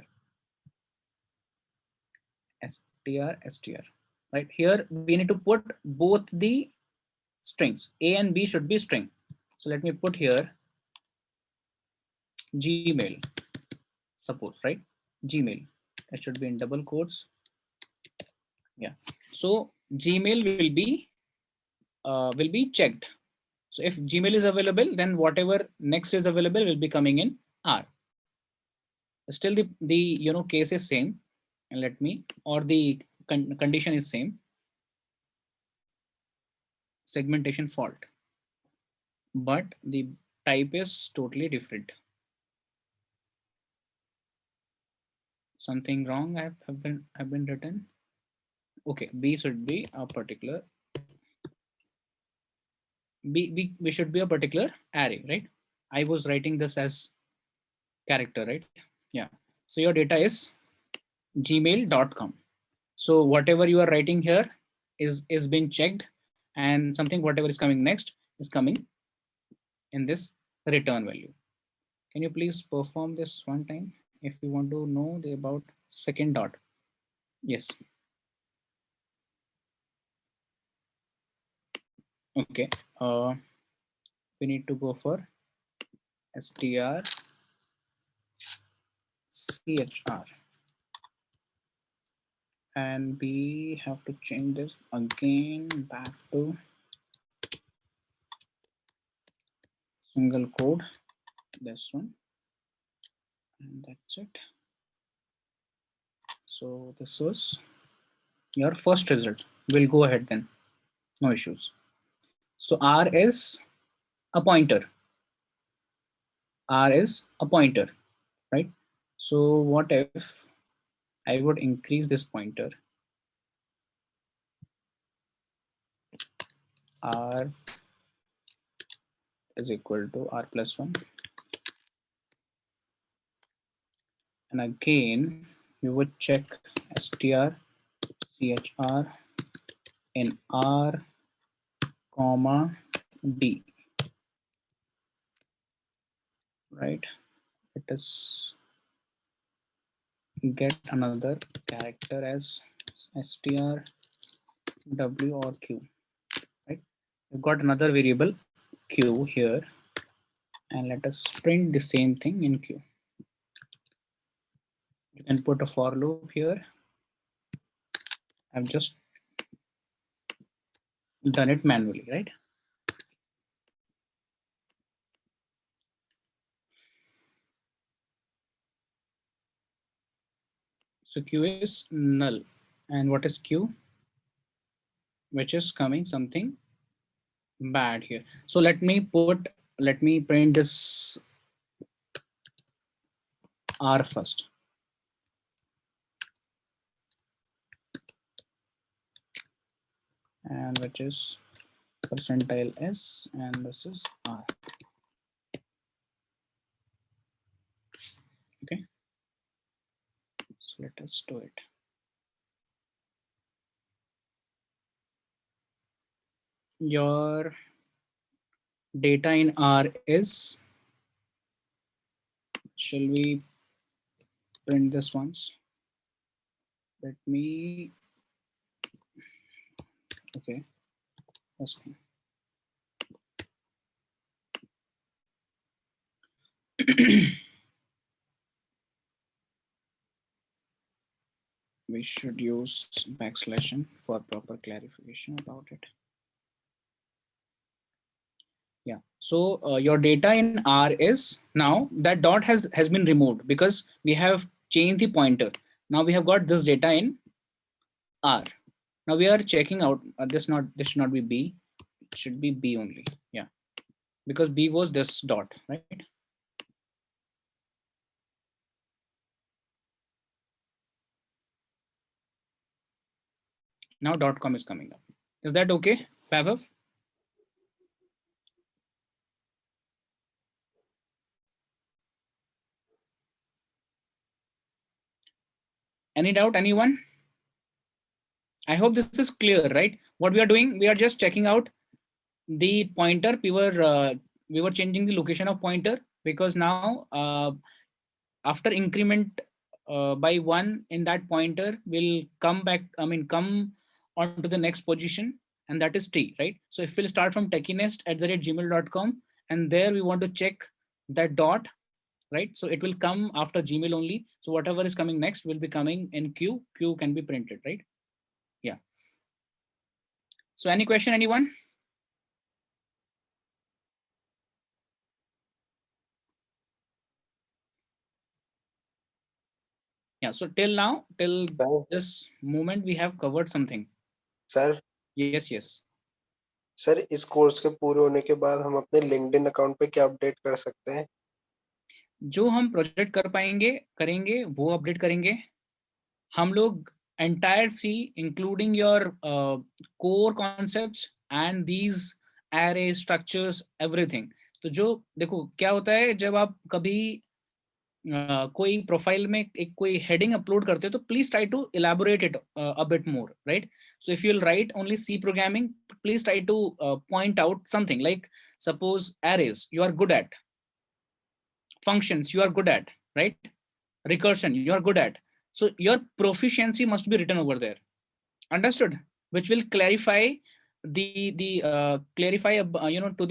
Right here, we need to put both the strings. A and B should be string. So let me put here Gmail, suppose, right? Gmail. It should be in double quotes. Yeah. So Gmail will be checked. So if Gmail is available, then whatever next is available will be coming in R. Still the case is same, and let me, or the condition is same. Segmentation fault, but the type is totally different. Something wrong have been written. Okay, B should be a particular B should be a particular array, right? I was writing this as character, right? Yeah. So your data is gmail.com. So whatever you are writing here is being checked, and something whatever is coming next is coming in this return value. Can you please perform this one time if you want to know about second dot? Yes. Okay. We need to go for str chr, and we have to change this again back to single code, this one, and that's it. So this was your first result. We'll go ahead then, no issues. So R is a pointer. R is a pointer, right? So what if I would increase this pointer? R is equal to R plus 1. And again, you would check str chr in R, comma, D, right? It is get another character as str w or q, right? We've got another variable q here, and let us print the same thing in q. You can put a for loop here. I've just done it manually, right? So q is null, and what is q? Which is coming something bad here. So let me print this R first. And which is percentile S, and this is R. Okay. So let us do it. Your data in R is, shall we print this once? Let me, okay, this thing. We should use backslash for proper clarification about it. Yeah, so your data in R is, now that dot has been removed because we have changed the pointer. Now we have got this data in R. Now we are checking out this should not be B, it should be B only. Yeah, because B was this dot, right? Now .com is coming up. Is that okay, Vaibhav? Any doubt, anyone? I hope this is clear, right? What we are doing, we are just checking out the pointer. We were changing the location of pointer because now after increment by 1 in that pointer will come back, come onto the next position, and that is T, right? So if we'll start from techinest@gmail.com, and there we want to check that dot, right? So it will come after Gmail only. So whatever is coming next will be coming in Q. Q can be printed, right? Yeah. So any question, anyone? Yeah, so till now, till this moment, we have covered something. Sir? Yes, yes. Sir इस course के पूरे होने के बाद हम अपने LinkedIn account पे क्या अपडेट कर सकते हैं? जो हम प्रोजेक्ट कर पाएंगे करेंगे वो अपडेट करेंगे हम लोग entire C including your core concepts and these array structures everything. तो जो देखो क्या होता है जब आप कभी कोई प्रोफाइल में एक कोई हेडिंग अपलोड करते हो तो please try to elaborate it a bit more, right? So if you will write only C programming, please try to point out something like suppose arrays you are good at, functions you are good at, right? Recursion you are good at. So your proficiency must be written over there, understood? Which will clarify to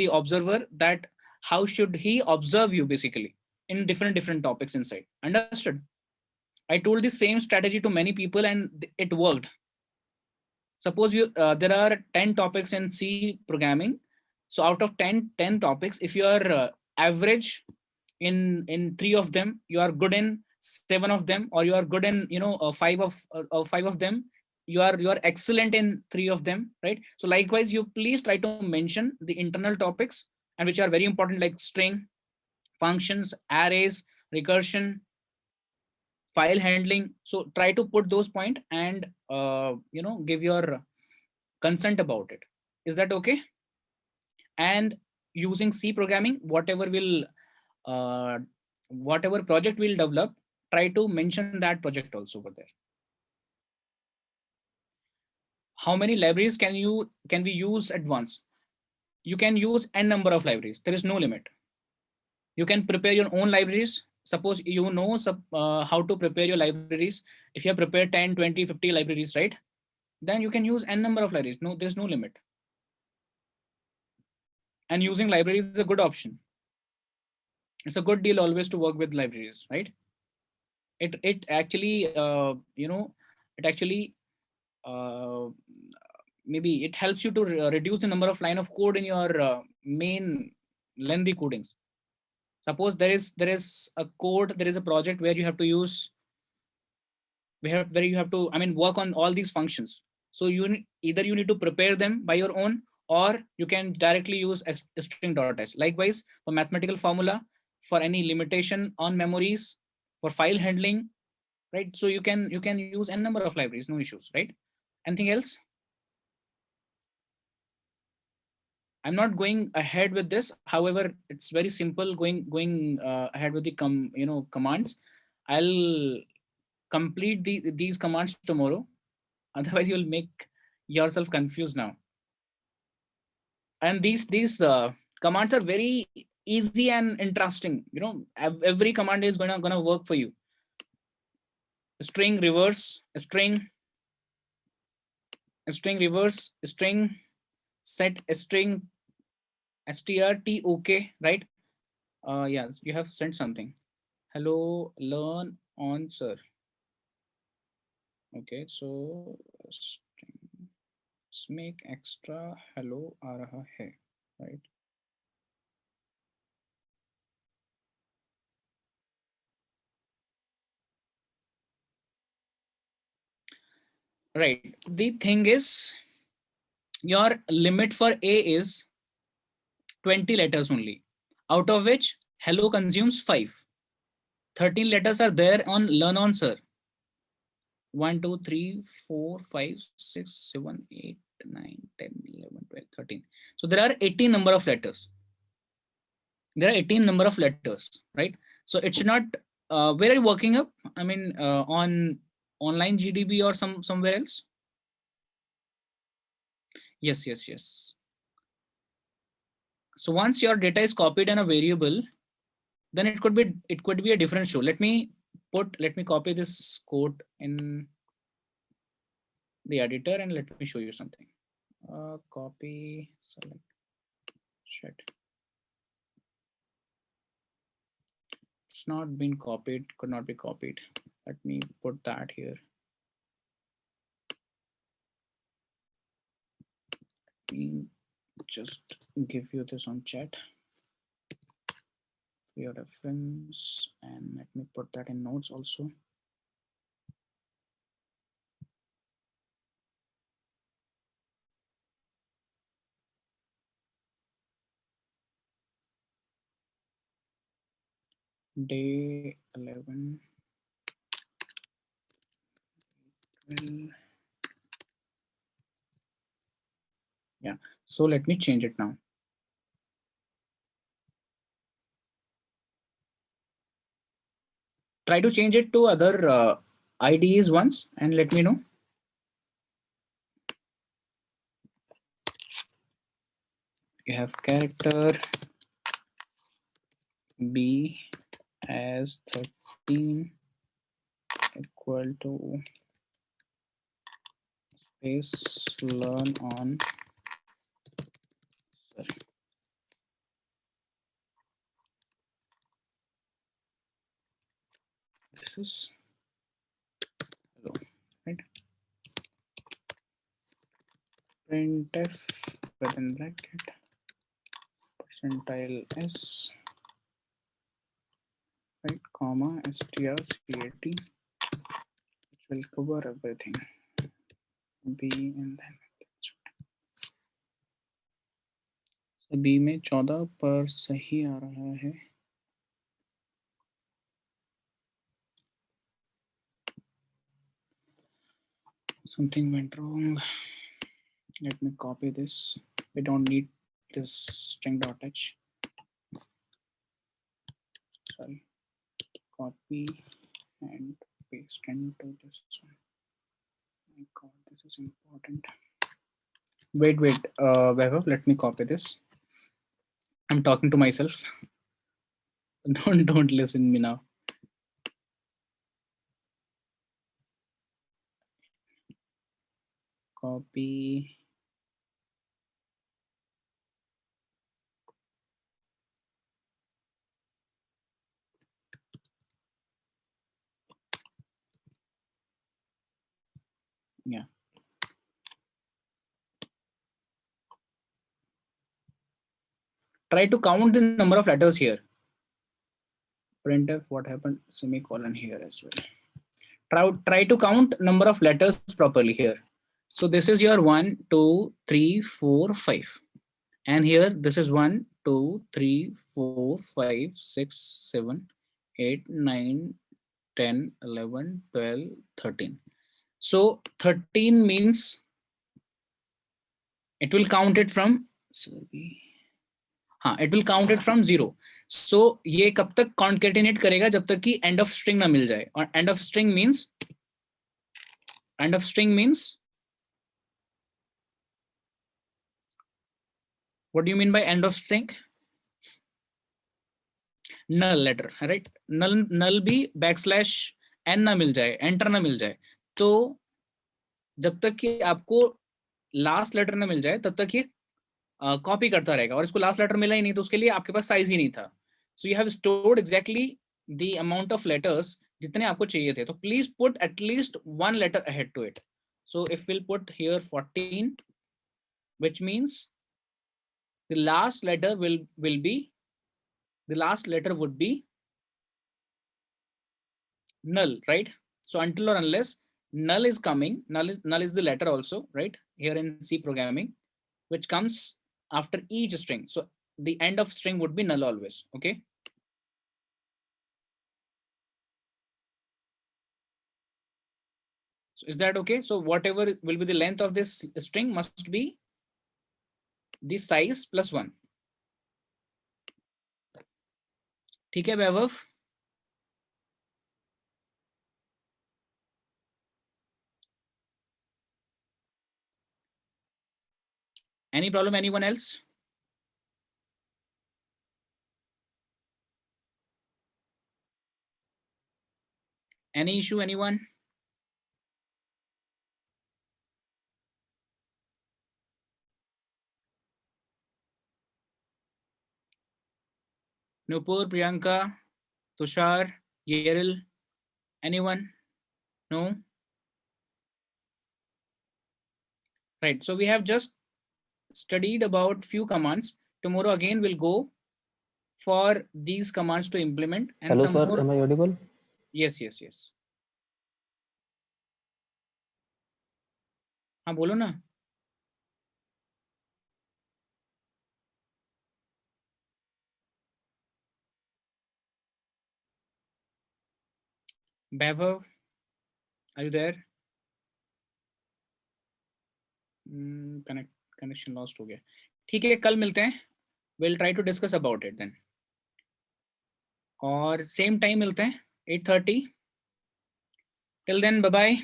the observer that how should he observe you basically in different topics inside, understood? I told the same strategy to many people and it worked. Suppose you there are 10 topics in C programming, So out of 10 topics, if you are average in 3 of them, you are good in 7 of them, or you are good in 5 of them, you are excellent in 3 of them, right? So likewise, you please try to mention the internal topics, and which are very important, like string, functions, arrays, recursion, file handling. So try to put those point and give your consent about it. Is that okay? And using C programming, whatever project we'll develop, try to mention that project also over there. How many libraries can we use at once? You can use n number of libraries. There is no limit. You can prepare your own libraries. Suppose you know how to prepare your libraries. If you have prepared 10, 20, 50 libraries, right? Then you can use n number of libraries. No, there's no limit. And using libraries is a good option. It's a good deal always to work with libraries, right? It actually it actually uh, maybe it helps you to reduce the number of line of code in your main lengthy codings. Suppose there is a code, there is a project where you have to use where you have to, I mean, work on all these functions. So either you need to prepare them by your own, or you can directly use a string.h. Likewise, for mathematical formula, for any limitation on memories, for file handling, right? So you can use n number of libraries, no issues, right? Anything else? I'm not going ahead with this. However, it's very simple going ahead with the commands. I'll complete these commands tomorrow. Otherwise, you'll make yourself confused now. And these commands are very easy and interesting. Every command is gonna work for you. String reverse, string reverse, string set, string strt, okay, right? Yeah, you have sent something. Hello, learn on sir. Okay, so make extra hello aa raha hai, right? Right. The thing is, your limit for A is 20 letters only, out of which hello consumes 5. 13 letters are there on learn on sir. 1, 2, 3, 4, 5, 6, 7, 8, 9, 10, 11, 12, 13. So there are 18 number of letters. There are 18 number of letters, right? So it should not, where are you working up? I mean, on online GDB or somewhere else? Yes, yes, yes. So once your data is copied in a variable, then it could be a different show. Let me copy this code in the editor and let me show you something. Copy, select, shit. It's not been copied, could not be copied. Let me put that here. Let me just give you this on chat for your reference, and let me put that in notes also. Day 11. Yeah, so let me change it now. Try to change it to other IDs once and let me know. You have character B as 13 equal to space learn on. This is hello, right? Printf within bracket percentile S, right, comma strcat, which will cover everything. B and then so B में 14 पर सही आ रहा है. Something went wrong. Let me copy this. We don't need this string.h. Sorry. Copy and paste into this one. My God, this is important. Wait, Vaibhav, let me copy this. I'm talking to myself. Don't listen me now. Copy. Yeah. Try to count the number of letters here. Printf, what happened? Semicolon here as well. Try to count number of letters properly here. So this is your 1, 2, 3, 4, 5. And here this is 1, 2, 3, 4, 5, 6, 7, 8, 9, 10, 11, 12, 13. So 13 means it will count it from, it will count it from 0. So ये कब तक concatenate करेगा जब तक कि end of string ना मिल जाए. और end of string means what do you mean by end of string? Null letter, right? Null भी \n ना मिल जाए, enter ना मिल जाए. तो जब तक कि आपको लास्ट लेटर ना मिल जाए तब तक ये कॉपी करता रहेगा. और इसको लास्ट लेटर मिला ही नहीं तो उसके लिए आपके पास साइज ही नहीं था. So you have stored exactly the amount of letters जितने आपको चाहिए थे. तो please put at least one letter ahead to it. So if will put here 14, which means the last letter would be null, right? So until or unless null is coming, null is the letter also, right? Here in C programming, which comes after each string. So the end of string would be null always, okay? So is that okay? So whatever will be the length of this string must be the size plus 1. ठीक है वैभव? Any problem, anyone else? Any issue, anyone? Nupur, Priyanka, Tushar, Yeril, anyone? No? Right, so we have just studied about few commands. Tomorrow again we'll go for these commands to implement. And Hello, some sir. more. Am I audible? Yes. हाँ बोलो ना. Vaibhav, are you there? Connection lost हो गया. ठीक है, कल मिलते हैं. We'll try to discuss about it then. और same time मिलते हैं 8:30. Till then, bye bye.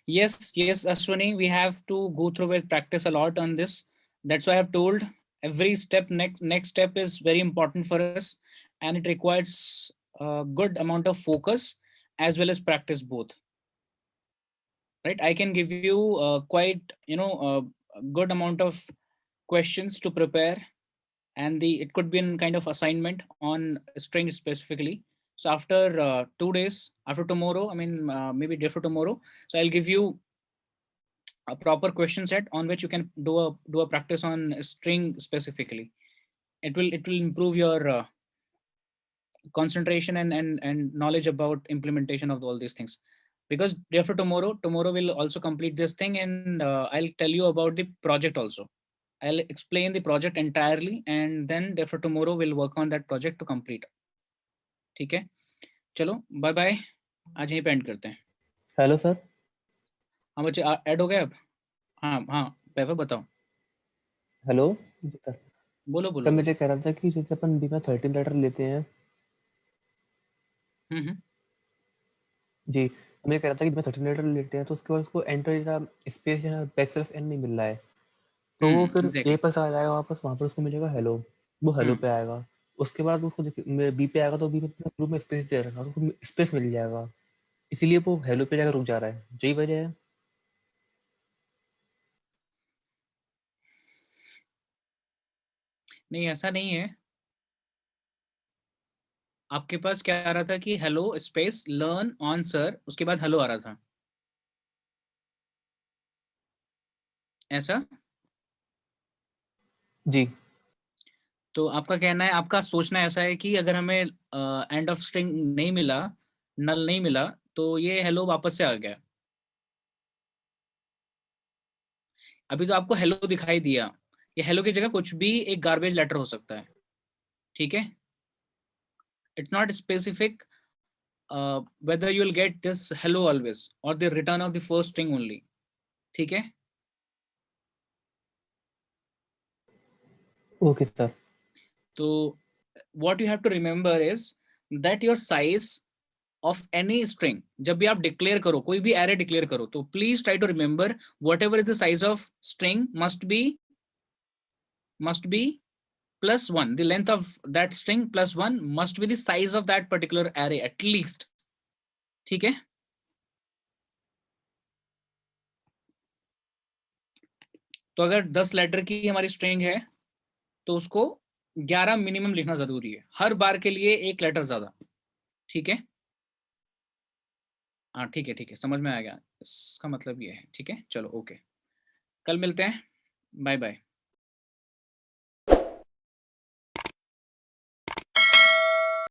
Yes, Ashwini, we have to go through with practice a lot on this. That's why I have told every step, next step is very important for us, and it requires a good amount of focus as well as practice both. Right? I can give you quite a good amount of questions to prepare, and it could be in kind of assignment on string specifically. So after 2 days, after tomorrow, maybe day after tomorrow, so I'll give you a proper question set on which you can do a practice on string specifically. It will improve your concentration and knowledge about implementation of all these things. Because day after tomorrow will also complete this thing, and I'll tell you about the project also. I'll explain the project entirely, and then day after tomorrow we'll work on that project to complete. ठीक है, चलो bye bye, आज यहीं पे and करते हैं. Hello sir. हाँ बच्चे ऐड हो गए अब. हाँ हाँ वैभव बताओ. Hello sir. बोलो सर बोलो. मुझे कह रहा था कि जैसे अपन बीमा 13 लेटर लेते हैं. जी. मैं कह रहा था कि बीमा 13 लेटर लेते हैं तो उसके बाद उसको एंटर या स्पेस या बैकस्लैश एन नहीं मिल रहा है, तो वो फिर ए एग्जैक्टली. पर चला जाएगा वापस, वहाँ पर उसको मिलेगा हेलो, वो हेलो पे आएगा. उसके बाद उसको बी पे आएगा तो बी पे शुरू में स्पेस दे रखा है, उसको स्पेस मिल जाएगा, इसीलिए वो हेलो पे जाकर रुक जा रहा है. यही वजह है. नहीं ऐसा नहीं है. आपके पास क्या आ रहा था कि hello space learn on sir, उसके बाद हेलो आ रहा था ऐसा. जी. तो आपका कहना है, आपका सोचना ऐसा है कि अगर हमें एंड ऑफ स्ट्रिंग नहीं मिला, नल नहीं मिला, तो ये हेलो वापस से आ गया. अभी तो आपको हेलो दिखाई दिया, ये हेलो की जगह कुछ भी एक गार्बेज लेटर हो सकता है. ठीक है, it's not specific whether you will get this hello always or the return of the first string only. ठीक है. Okay sir. तो what you have to remember is that your size of any string, जब भी आप declare करो, कोई भी array declare करो, तो please try to remember whatever is the size of string must be plus 1. The length of that string plus 1 must be the size of that particular array at least. ठीक है. तो अगर 10 letter की हमारी string है तो उसको 11 minimum लिखना जरूरी है, हर बार के लिए एक लेटर ज्यादा. ठीक है. हाँ ठीक है समझ में आ गया, इसका मतलब ये है. ठीक है चलो ओके, कल मिलते हैं. Bye bye.